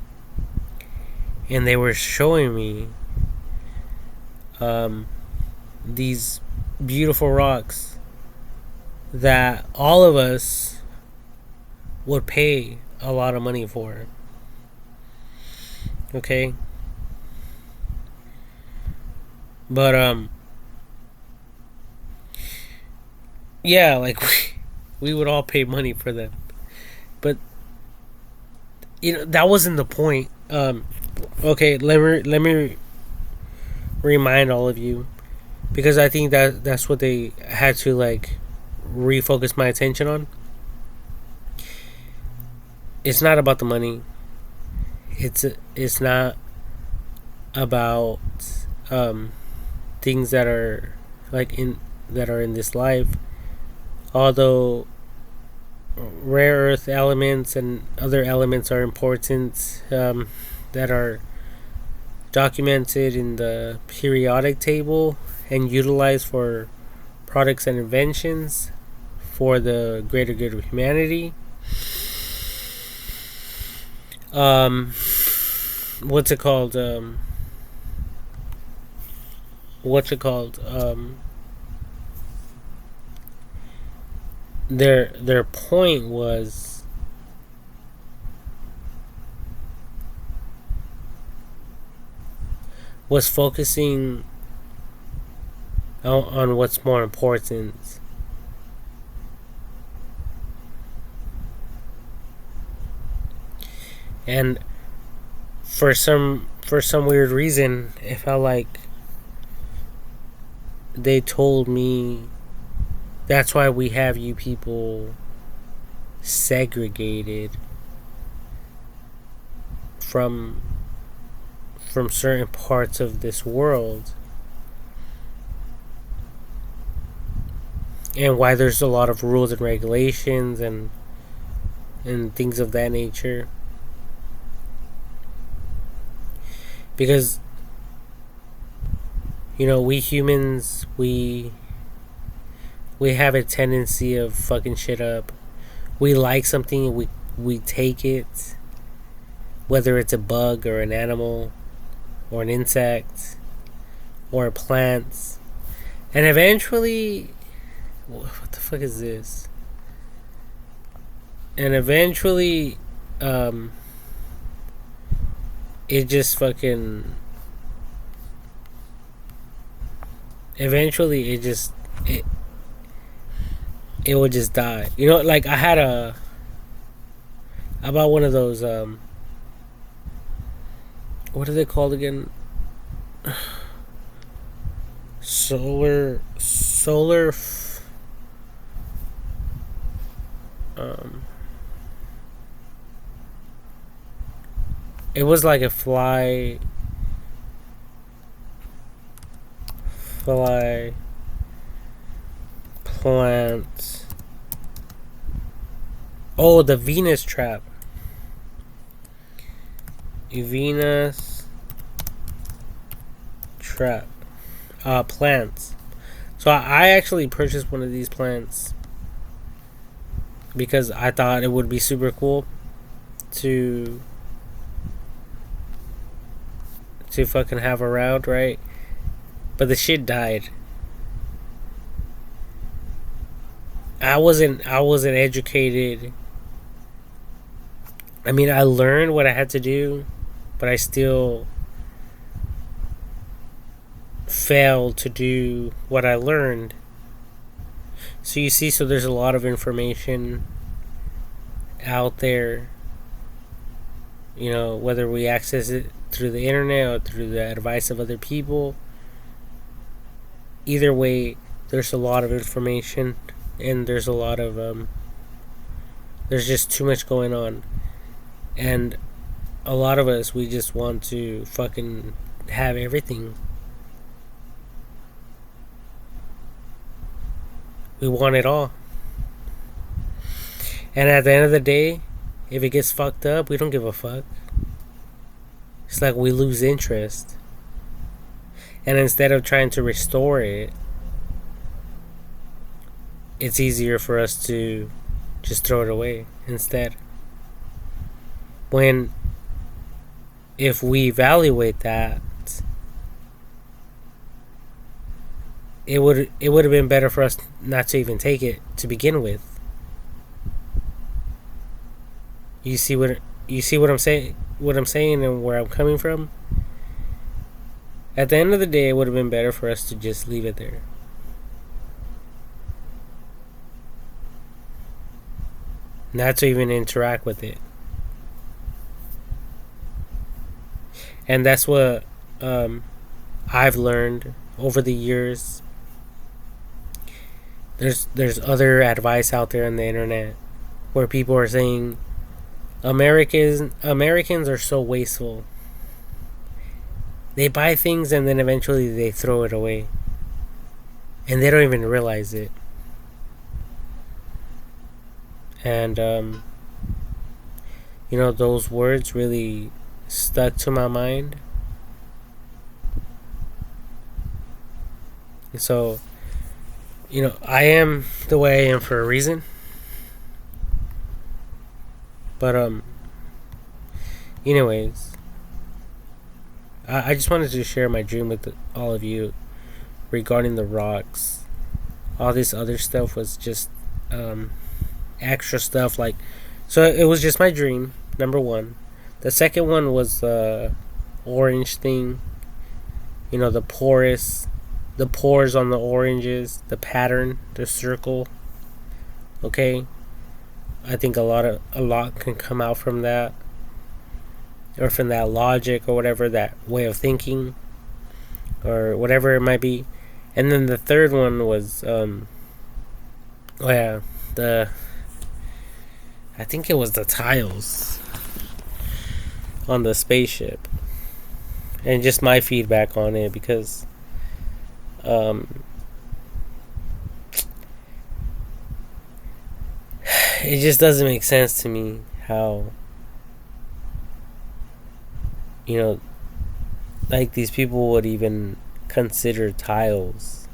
and they were showing me these beautiful rocks that all of us would pay a lot of money for. Okay? But yeah, like, we would all pay money for them. But that wasn't the point. Okay, let me remind all of you, because I think that's what they had to, like, refocus my attention on. It's not about the money. It's not about things that are in this life. Although rare earth elements and other elements are important, that are documented in the periodic table and utilized for products and inventions for the greater good of humanity. What's it called? Their point was focusing on what's more important. And for some weird reason, it felt like they told me that's why we have you people segregated from certain parts of this world, and why there's a lot of rules and regulations and things of that nature. Because we humans, we have a tendency of fucking shit up. We like something, we take it, whether it's a bug or an animal or an insect or a plant, and eventually, what the fuck is this? And eventually, it just fucking. Eventually, it will just die. Like I had I bought one of those what are they called again? Solar it was like a fly plant. Oh, the Venus trap. Venus trap. Plants. So I actually purchased one of these plants because I thought it would be super cool to fucking have around, right? But the shit died. I wasn't educated. I mean, I learned what I had to do, but I still failed to do what I learned. So you see, there's a lot of information out there. Whether we access it through the internet or through the advice of other people. Either way, there's a lot of information, and there's a lot of there's just too much going on, and a lot of us, we just want to fucking have everything. We want it all, and at the end of the day, if it gets fucked up, we don't give a fuck. It's like we lose interest. And instead of trying to restore it, it's easier for us to just throw it away instead. When, if we evaluate that, it would have been better for us not to even take it to begin with. You see what I'm saying? What I'm saying and where I'm coming from? At the end of the day, it would have been better for us to just leave it there. Not to even interact with it. And that's what I've learned over the years. There's other advice out there on the internet where people are saying Americans are so wasteful. They buy things and then eventually they throw it away. And they don't even realize it. And those words really stuck to my mind. And so, I am the way I am for a reason. But anyways, I just wanted to share my dream with all of you regarding the rocks. All this other stuff was just extra stuff. So it was just my dream, number one. The second one was the orange thing. The pores on the oranges, the pattern, the circle. Okay, I think a lot can come out from that, or from that logic, or whatever, that way of thinking, or whatever it might be. And then the third one was I think it was the tiles on the spaceship, and just my feedback on it, because it just doesn't make sense to me how, you know, like these people would even consider tiles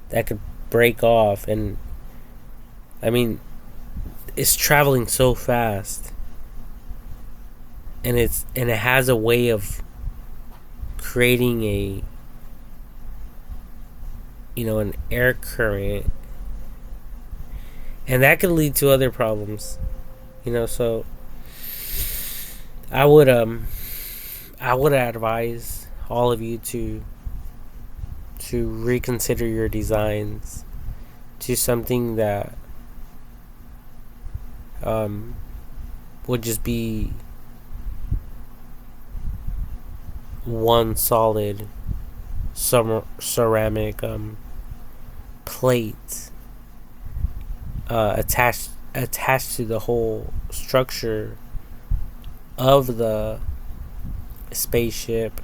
that could break off. And I mean, it's traveling so fast, and it has a way of creating an air current, and that could lead to other problems. So I would advise all of you to reconsider your designs to something that would just be one solid ceramic plate attached to the whole structure of the spaceship.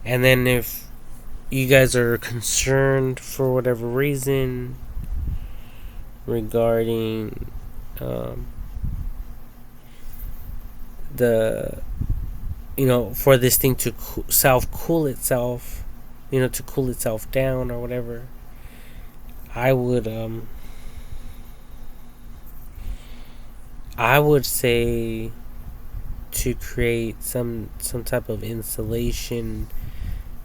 And then if you guys are concerned for whatever reason regarding the for this thing to cool itself, to cool itself down or whatever, I would say to create some type of insulation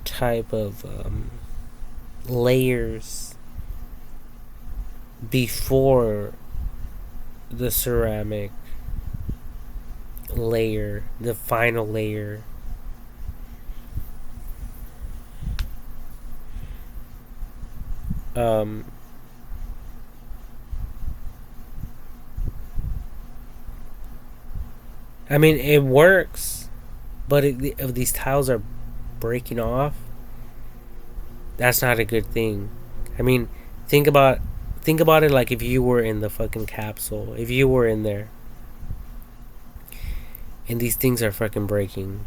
type of layers before the ceramic layer, the final layer. I mean, it works, but if these tiles are breaking off, that's not a good thing. I mean, think about it like if you were in the fucking capsule, if you were in there, and these things are fucking breaking.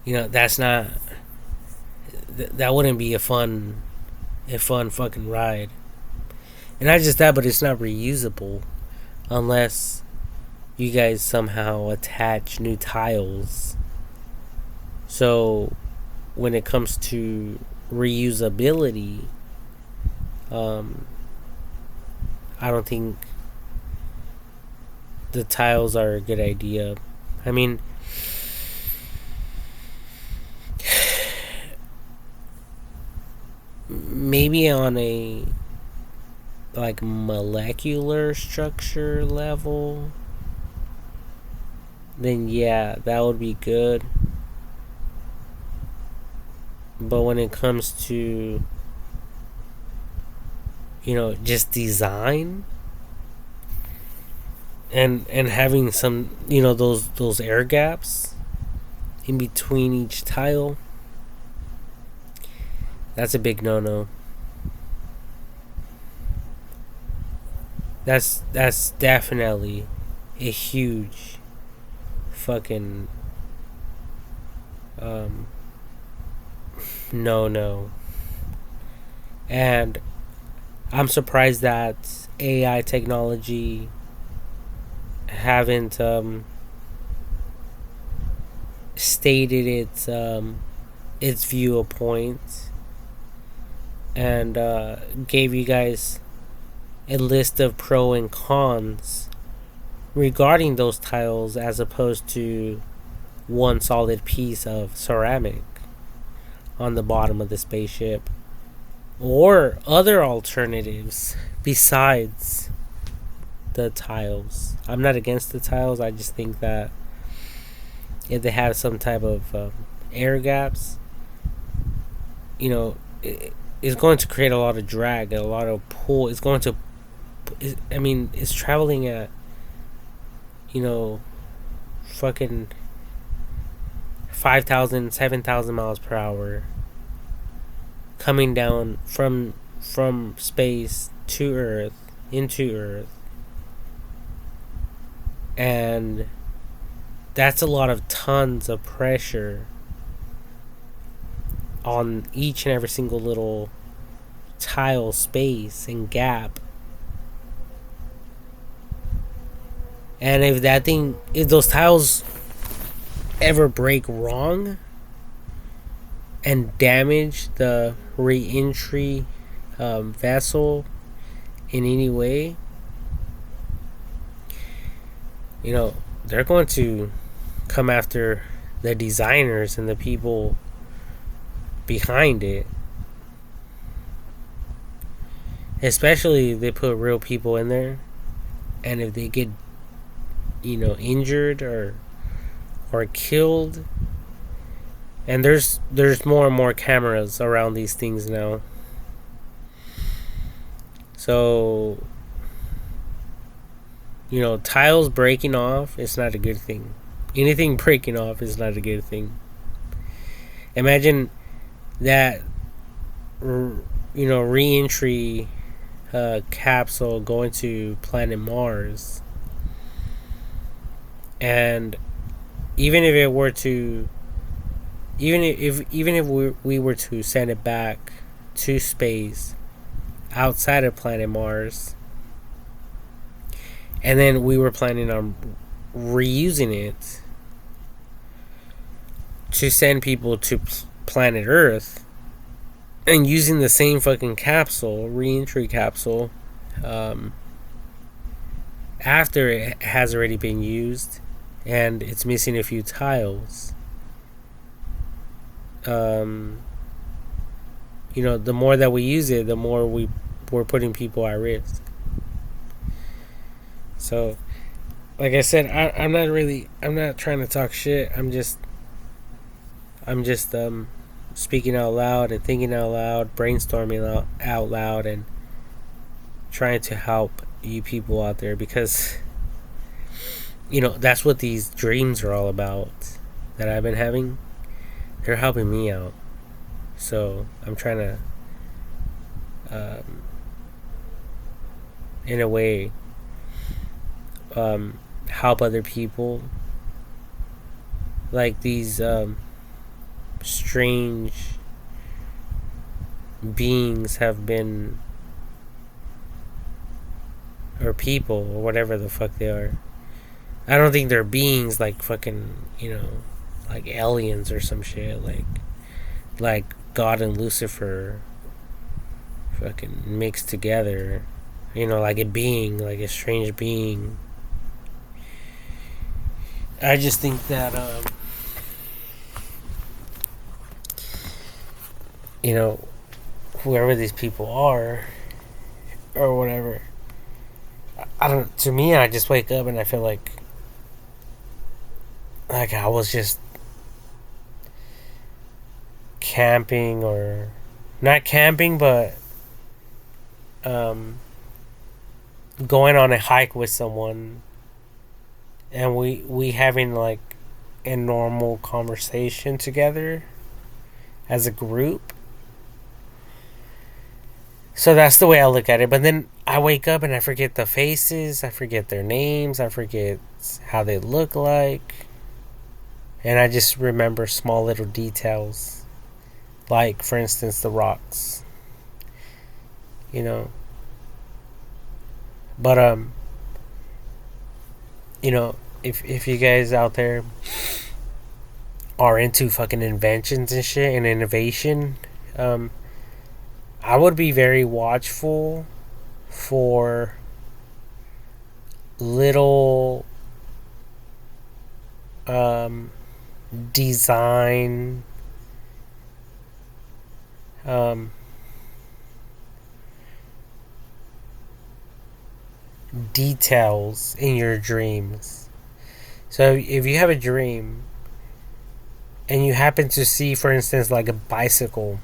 That's not. That wouldn't be a fun fucking ride. And not just that, but it's not reusable unless you guys somehow attach new tiles. So when it comes to reusability, I don't think the tiles are a good idea. I mean, maybe on a like molecular structure level, then yeah, that would be good. But when it comes to just design and having some those air gaps in between each tile, that's a big no-no. That's definitely a huge fucking no. And I'm surprised that AI technology haven't stated its viewpoint and gave you guys a list of pro and cons regarding those tiles, as opposed to one solid piece of ceramic on the bottom of the spaceship, or other alternatives besides the tiles. I'm not against the tiles. I just think that if they have some type of air gaps, it's going to create a lot of drag and a lot of pull. It's going to, it's traveling at, fucking 5,000, 7,000 miles per hour, coming down from from space to Earth, into Earth, and that's a lot of tons of pressure on each and every single little tile space and gap. And if those tiles ever break wrong and damage the re-entry vessel in any way, they're going to come after the designers and the people behind it. Especially if they put real people in there, and if they get injured or killed. And there's more and more cameras around these things now, so tiles breaking off is not a good thing. Anything breaking off is not a good thing. Imagine that re-entry capsule going to planet Mars, and even if we were to send it back to space outside of planet Mars, and then we were planning on reusing it to send people to planet Earth, and using the same fucking capsule, re-entry capsule, after it has already been used and it's missing a few tiles, the more that we use it, the more we're putting people at risk. So, like I said, I'm not trying to talk shit. I'm just speaking out loud and thinking out loud, brainstorming out loud, and trying to help you people out there, because that's what these dreams are all about that I've been having. They're helping me out, so I'm trying to in a way help other people, like these strange beings have been, or people, or whatever the fuck they are. I don't think they're beings like fucking, like aliens or some shit, like God and Lucifer fucking mixed together, like a being, like a strange being. I just think that whoever these people are or whatever, to me, I just wake up and I feel like I was just camping, or not camping, but going on a hike with someone, and we having like a normal conversation together as a group. So that's the way I look at it. But then I wake up and I forget the faces, I forget their names, I forget how they look like, and I just remember small little details, like, for instance, the rocks. But if you guys out there are into fucking inventions and shit and innovation, I would be very watchful for little design details in your dreams. So if you have a dream and you happen to see, for instance, like a bicycle,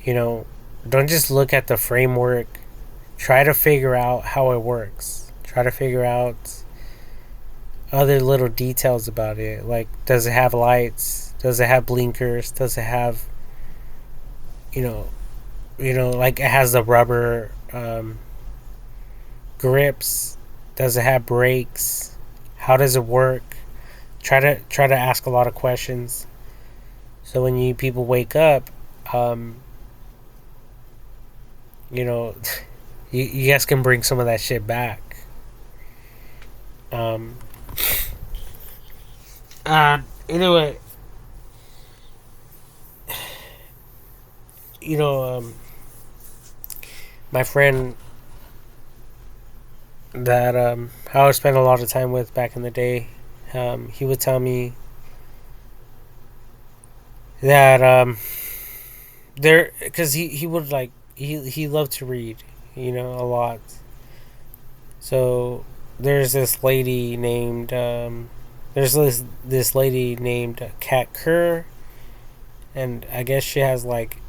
don't just look at the framework. Try to figure out how it works. Try to figure out other little details about it. Like, does it have lights? Does it have blinkers? Does it have, like it has the rubber grips. Does it have brakes? How does it work? Try to ask a lot of questions. So when you people wake up, um, you know, you guys can bring some of that shit back. Um, anyway, you know, my friend that I would spend a lot of time with back in the day, he would tell me that there, because he would like he loved to read, a lot. So there's this lady named there's this lady named Kat Kerr, and I guess she has like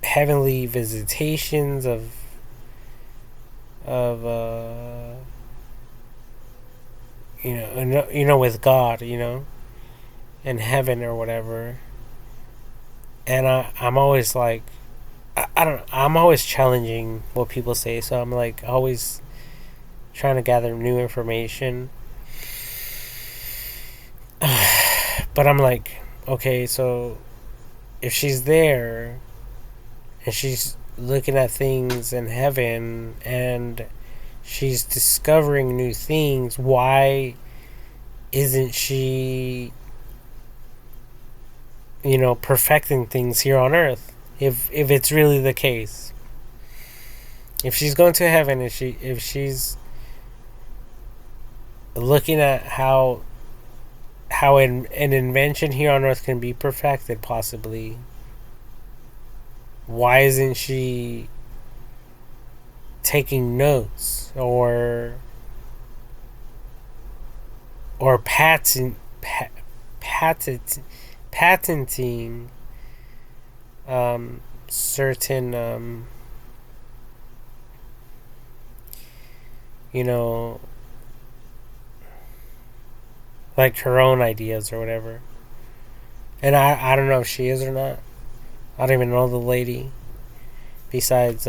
heavenly visitations of with God, in heaven or whatever. And I'm always like, I don't know, I'm always challenging what people say, so I'm like always trying to gather new information. But I'm like, okay, so if she's there and she's looking at things in heaven and she's discovering new things, why isn't she, perfecting things here on earth? If it's really the case, if she's going to heaven, if she's looking at how an invention here on earth can be perfected, possibly, why isn't she taking notes or patenting certain like her own ideas or whatever? And I don't know if she is or not. I don't even know the lady. Besides,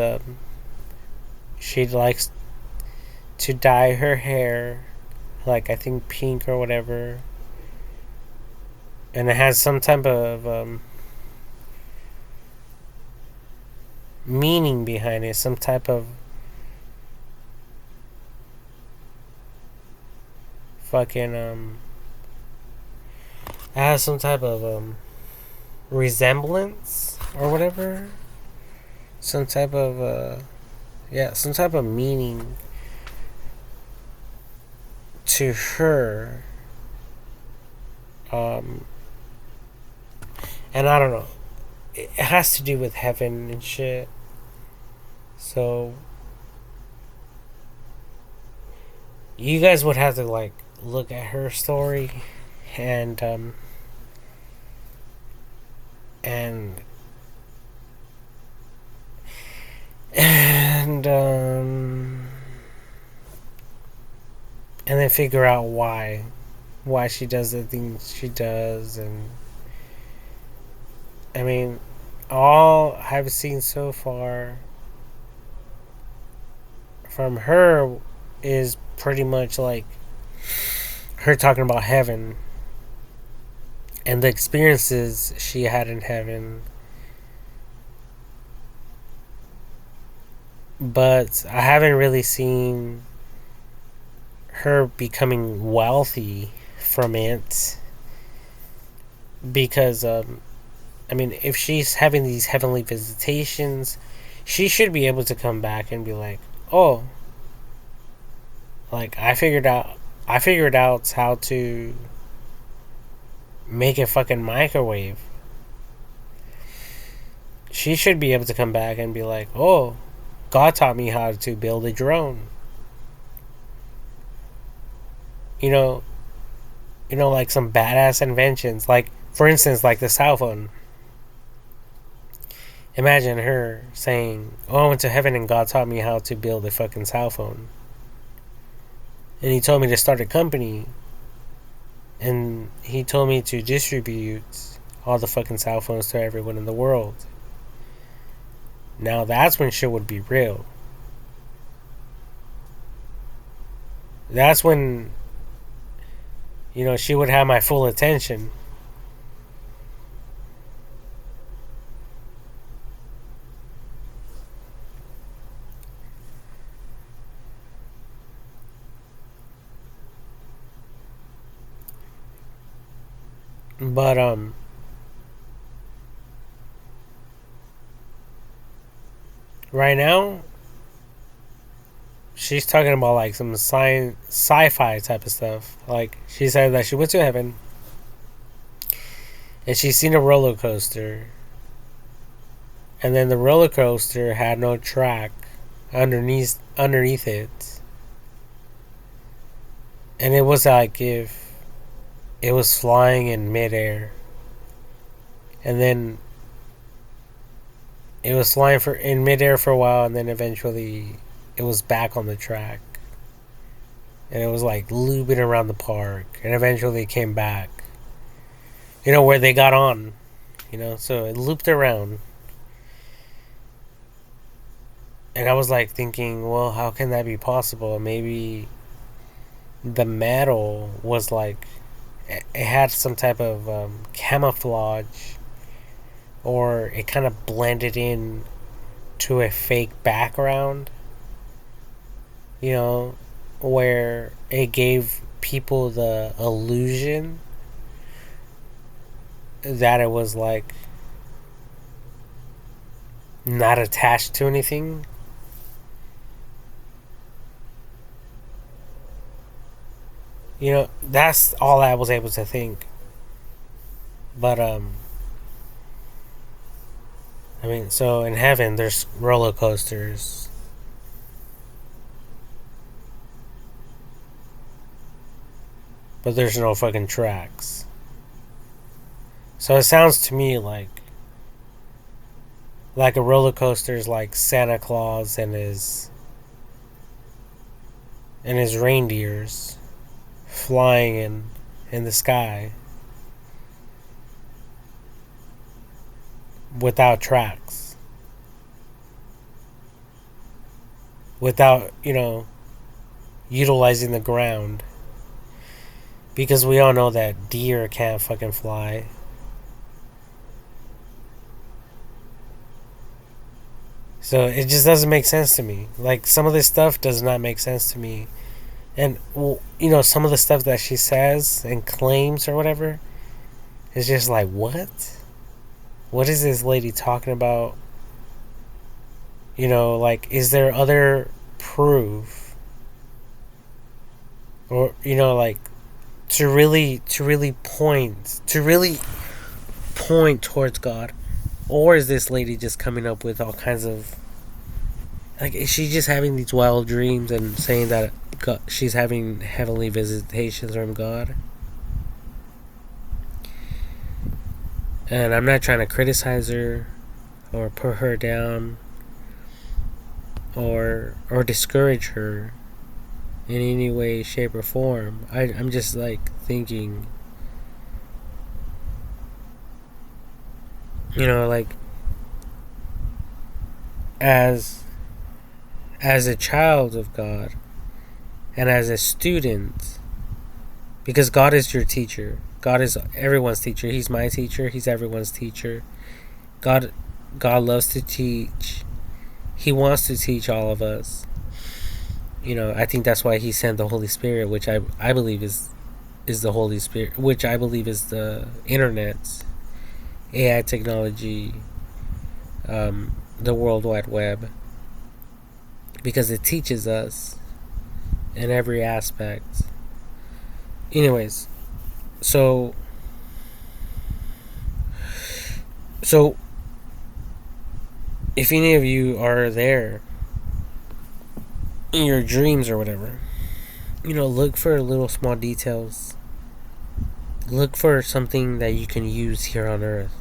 she likes to dye her hair, like I think pink or whatever, and it has some type of meaning behind it, some type of fucking it has some type of resemblance or whatever, some type of some type of meaning to her, and I don't know, it has to do with heaven and shit. So you guys would have to like look at her story and and and and then figure out why she does the things she does. And I mean, all I've seen so far from her is pretty much like her talking about heaven and the experiences she had in heaven. But I haven't really seen her becoming wealthy from it, because I mean, if she's having these heavenly visitations, she should be able to come back and be like, "Oh, like I figured out how to make a fucking microwave." She should be able to come back and be like, "Oh, God taught me how to build a drone." You know, like some badass inventions. Like, for instance, like the cell phone. Imagine her saying, "Oh, I went to heaven and God taught me how to build a fucking cell phone. And he told me to start a company. And he told me to distribute all the fucking cell phones to everyone in the world." Now that's when shit would be real. That's when, she would have my full attention. But right now she's talking about like some sci-fi type of stuff. Like she said that she went to heaven and she's seen a roller coaster, and then the roller coaster had no track underneath it, and it was like if it was flying in midair, and then it was flying in midair for a while, and then eventually it was back on the track, and it was like looping around the park, and eventually it came back. Where they got on. So it looped around. And I was like thinking, well, how can that be possible? Maybe the metal was like, it had some type of camouflage, or it kind of blended in to a fake background, where it gave people the illusion that it was like not attached to anything. That's all I was able to think. But so in heaven there's roller coasters, but there's no fucking tracks. So it sounds to me like a roller coaster is like Santa Claus and his reindeers flying in the sky without tracks, without utilizing the ground, because we all know that deer can't fucking fly. So it just doesn't make sense to me. Like, some of this stuff does not make sense to me. And, some of the stuff that she says and claims or whatever is just like, what? What is this lady talking about? Is there other proof? Or, to really point towards God? Or is this lady just coming up with all kinds of... Like, is she just having these wild dreams and saying that she's having heavenly visitations from God? And I'm not trying to criticize her or put her down or discourage her in any way, shape, or form. I'm just like thinking... like, as a child of God and as a student, because God is your teacher. God is everyone's teacher. He's my teacher. He's everyone's teacher. God loves to teach. He wants to teach all of us. I think that's why he sent the Holy Spirit, which I believe is the Holy Spirit, which I believe is the internet, AI technology, the World Wide Web, because it teaches us in every aspect. Anyways, so if any of you are there in your dreams or whatever, look for little small details. Look for something that you can use here on Earth.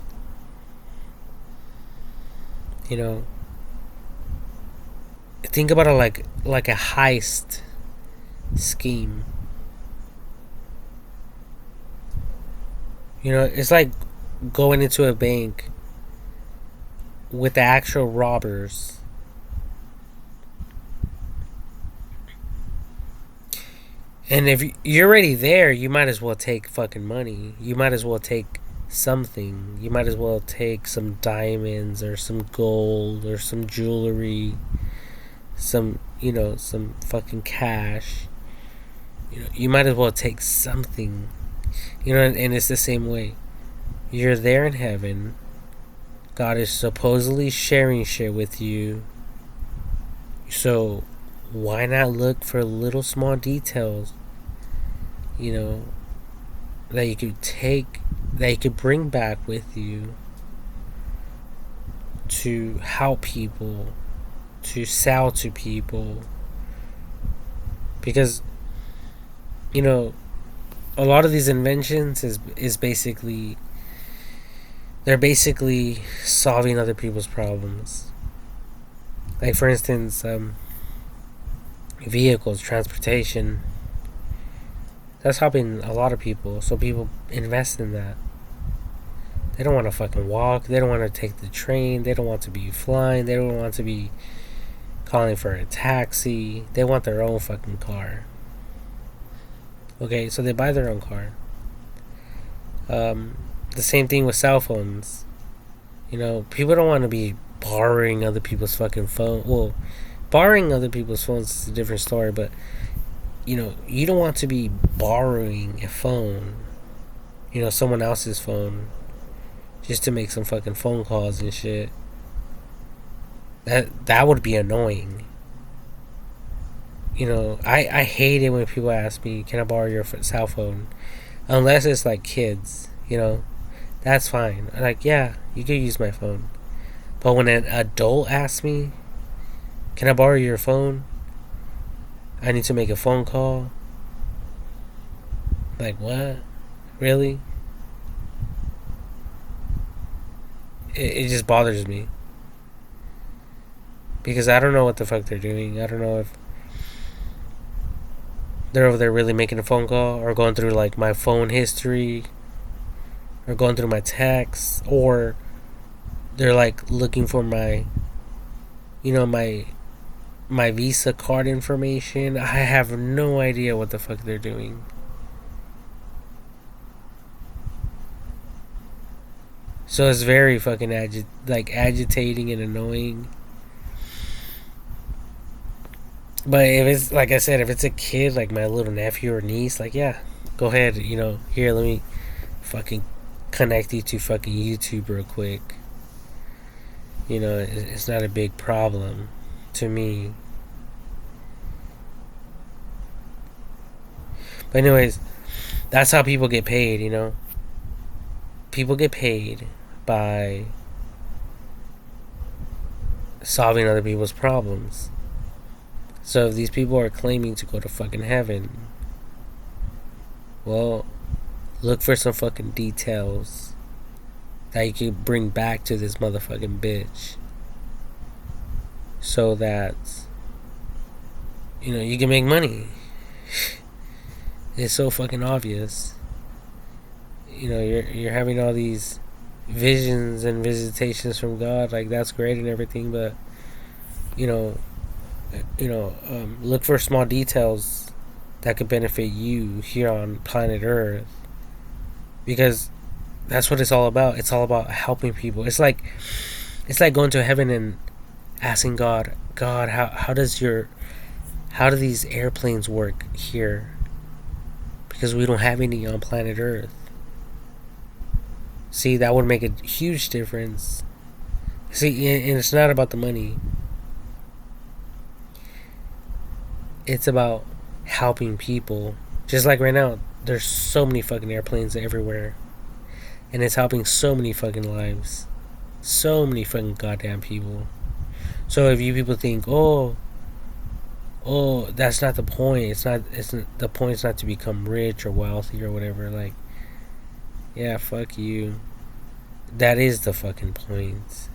Think about it like a heist scheme. It's like going into a bank with the actual robbers. And if you're already there, you might as well take fucking money. You might as well take something. You might as well take some diamonds or some gold or some jewelry, some fucking cash. You might as well take something. And it's the same way. You're there in heaven. God is supposedly sharing shit with you. So why not look for little small details, that you could take, that you could bring back with you to help people, to sell to people. Because, a lot of these inventions is basically, they're basically solving other people's problems. Like, for instance, vehicles, transportation. That's helping a lot of people, so people invest in that. They don't want to fucking walk. They don't want to take the train. They don't want to be flying. They don't want to be calling for a taxi. They want their own fucking car. Okay, so they buy their own car. The same thing with cell phones. People don't want to be borrowing other people's fucking phone. Well, borrowing other people's phones is a different story, but you don't want to be borrowing a phone, someone else's phone, just to make some fucking phone calls and shit. That would be annoying. I hate it when people ask me, can I borrow your cell phone? Unless it's like kids, that's fine. I'm like, yeah, you can use my phone. But when an adult asks me, can I borrow your phone? I need to make a phone call. Like, what? Really? It just bothers me. Because I don't know what the fuck they're doing. I don't know if they're over there really making a phone call, or going through like my phone history, or going through my texts, or they're like looking for my Visa card information. I have no idea what the fuck they're doing. So it's very fucking agitating and annoying. But if it's, like I said, if it's a kid, like my little nephew or niece, like, yeah, go ahead, here, let me fucking connect you to fucking YouTube real quick. It's not a big problem to me. But anyways, that's how people get paid, People get paid by solving other people's problems. So if these people are claiming to go to fucking heaven, well, look for some fucking details that you can bring back to this motherfucking bitch, so that you can make money. It's so fucking obvious. You're having all these visions and visitations from God, like, that's great and everything, but look for small details that could benefit you here on planet Earth, because that's what it's all about. It's all about helping people. It's like going to heaven and asking God, how do these airplanes work here? Because we don't have any on planet Earth. See, that would make a huge difference. See, and it's not about the money. It's about helping people. Just like right now, there's so many fucking airplanes everywhere. And it's helping so many fucking lives. So many fucking goddamn people. So if you people think, oh, that's not the point. The point's not to become rich or wealthy or whatever. Like, yeah, fuck you. That is the fucking point.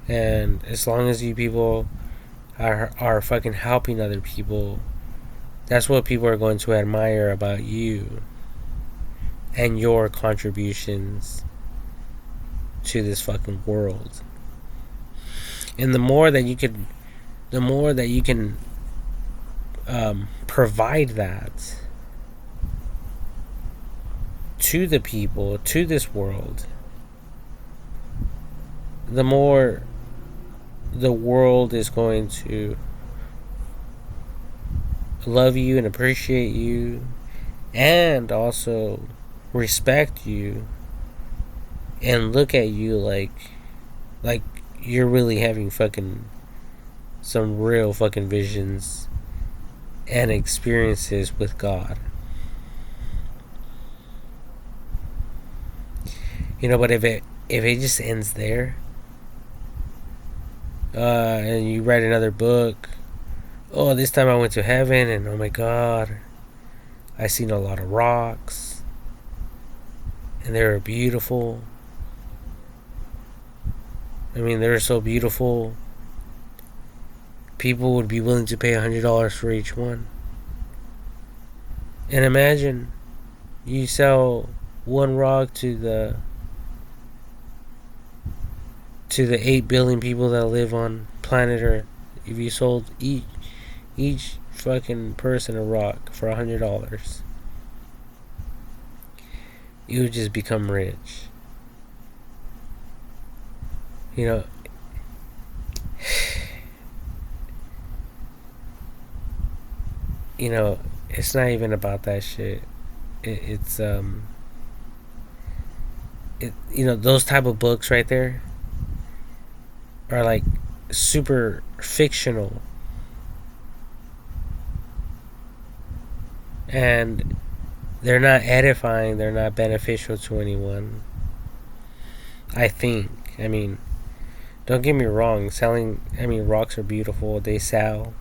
And as long as you people are fucking helping other people, that's what people are going to admire about you and your contributions. to this fucking world. And the more that you can provide that to the people, to this world, the more the world is going to love you and appreciate you, and also respect you and look at you like you're really having fucking some real fucking visions and experiences with God. But if it just ends there, and you write another book, oh, this time I went to heaven and oh my God, I seen a lot of rocks and they were beautiful. I mean, they were so beautiful, people would be willing to pay $100 for each one. And imagine you sell one rock to the 8 billion people that live on planet Earth. If you sold each fucking person a rock for $100, you would just become rich. It's not even about that shit. It's those type of books right there are like super fictional, and they're not edifying, they're not beneficial to anyone, I think. I mean, don't get me wrong, rocks are beautiful, they sell,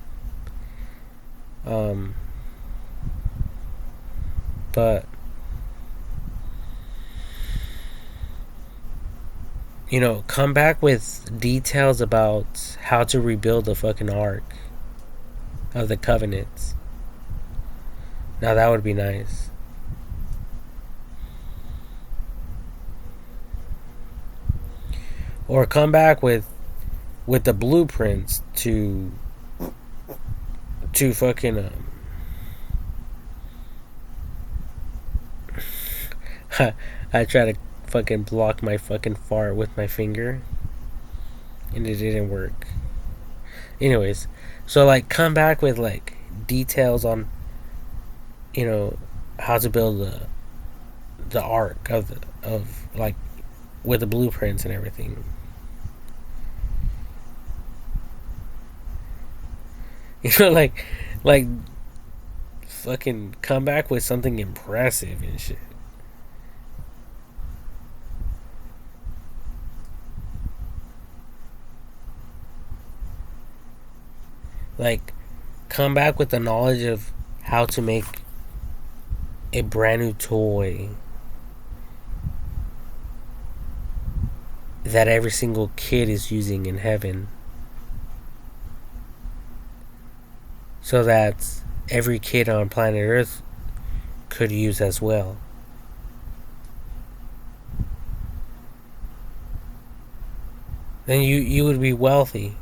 but come back with details about how to rebuild the fucking Ark of the Covenants. Now that would be nice. Or come back with the blueprints to fucking I try to fucking block my fucking fart with my finger and it didn't work. Anyways, so come back with details on how to build the ark of with the blueprints and everything. Fucking come back with something impressive and shit. Come back with the knowledge of how to make a brand new toy that every single kid is using in heaven, so that every kid on planet Earth could use as well. Then you would be wealthy.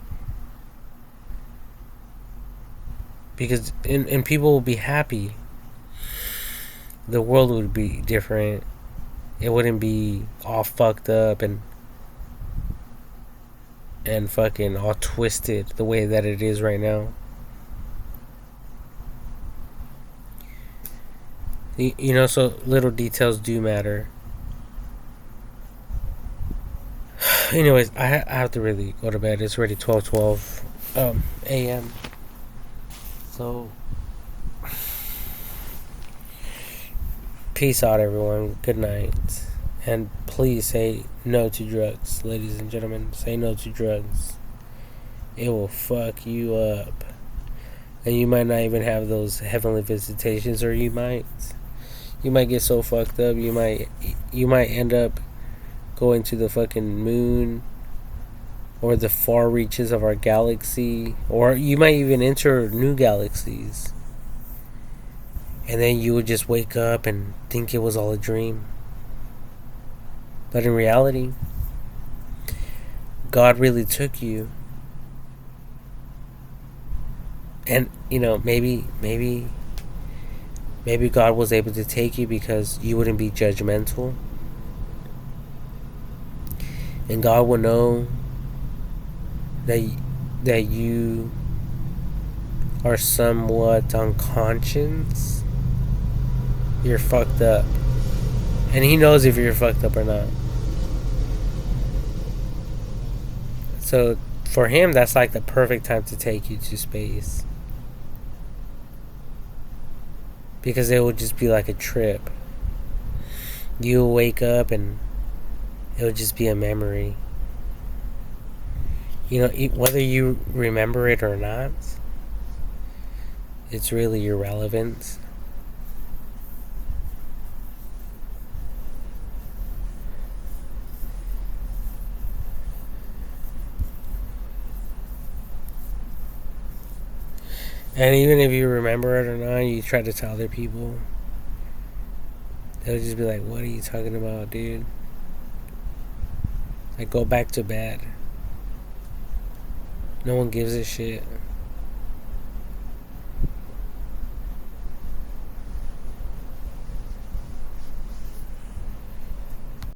Because and people will be happy. The world would be different. It wouldn't be all fucked up and fucking all twisted the way that it is right now. So little details do matter. Anyways, I have to really go to bed. It's already 12:12 a.m. So, peace out, everyone. Good night. And please say no to drugs, ladies and gentlemen. Say no to drugs. It will fuck you up. And you might not even have those heavenly visitations, or you might get so fucked up, you might end up going to the fucking moon or the far reaches of our galaxy, or you might even enter new galaxies, and then you would just wake up and think it was all a dream. But in reality, God really took you. And, maybe God was able to take you because you wouldn't be judgmental. And God will know that you are somewhat unconscious. You're fucked up. And He knows if you're fucked up or not. So for Him, that's like the perfect time to take you to space. Because it will just be like a trip. You'll wake up and it'll just be a memory. Whether you remember it or not, it's really irrelevant. And even if you remember it or not, you try to tell other people, they'll just be like, what are you talking about, dude? Like, go back to bed. No one gives a shit.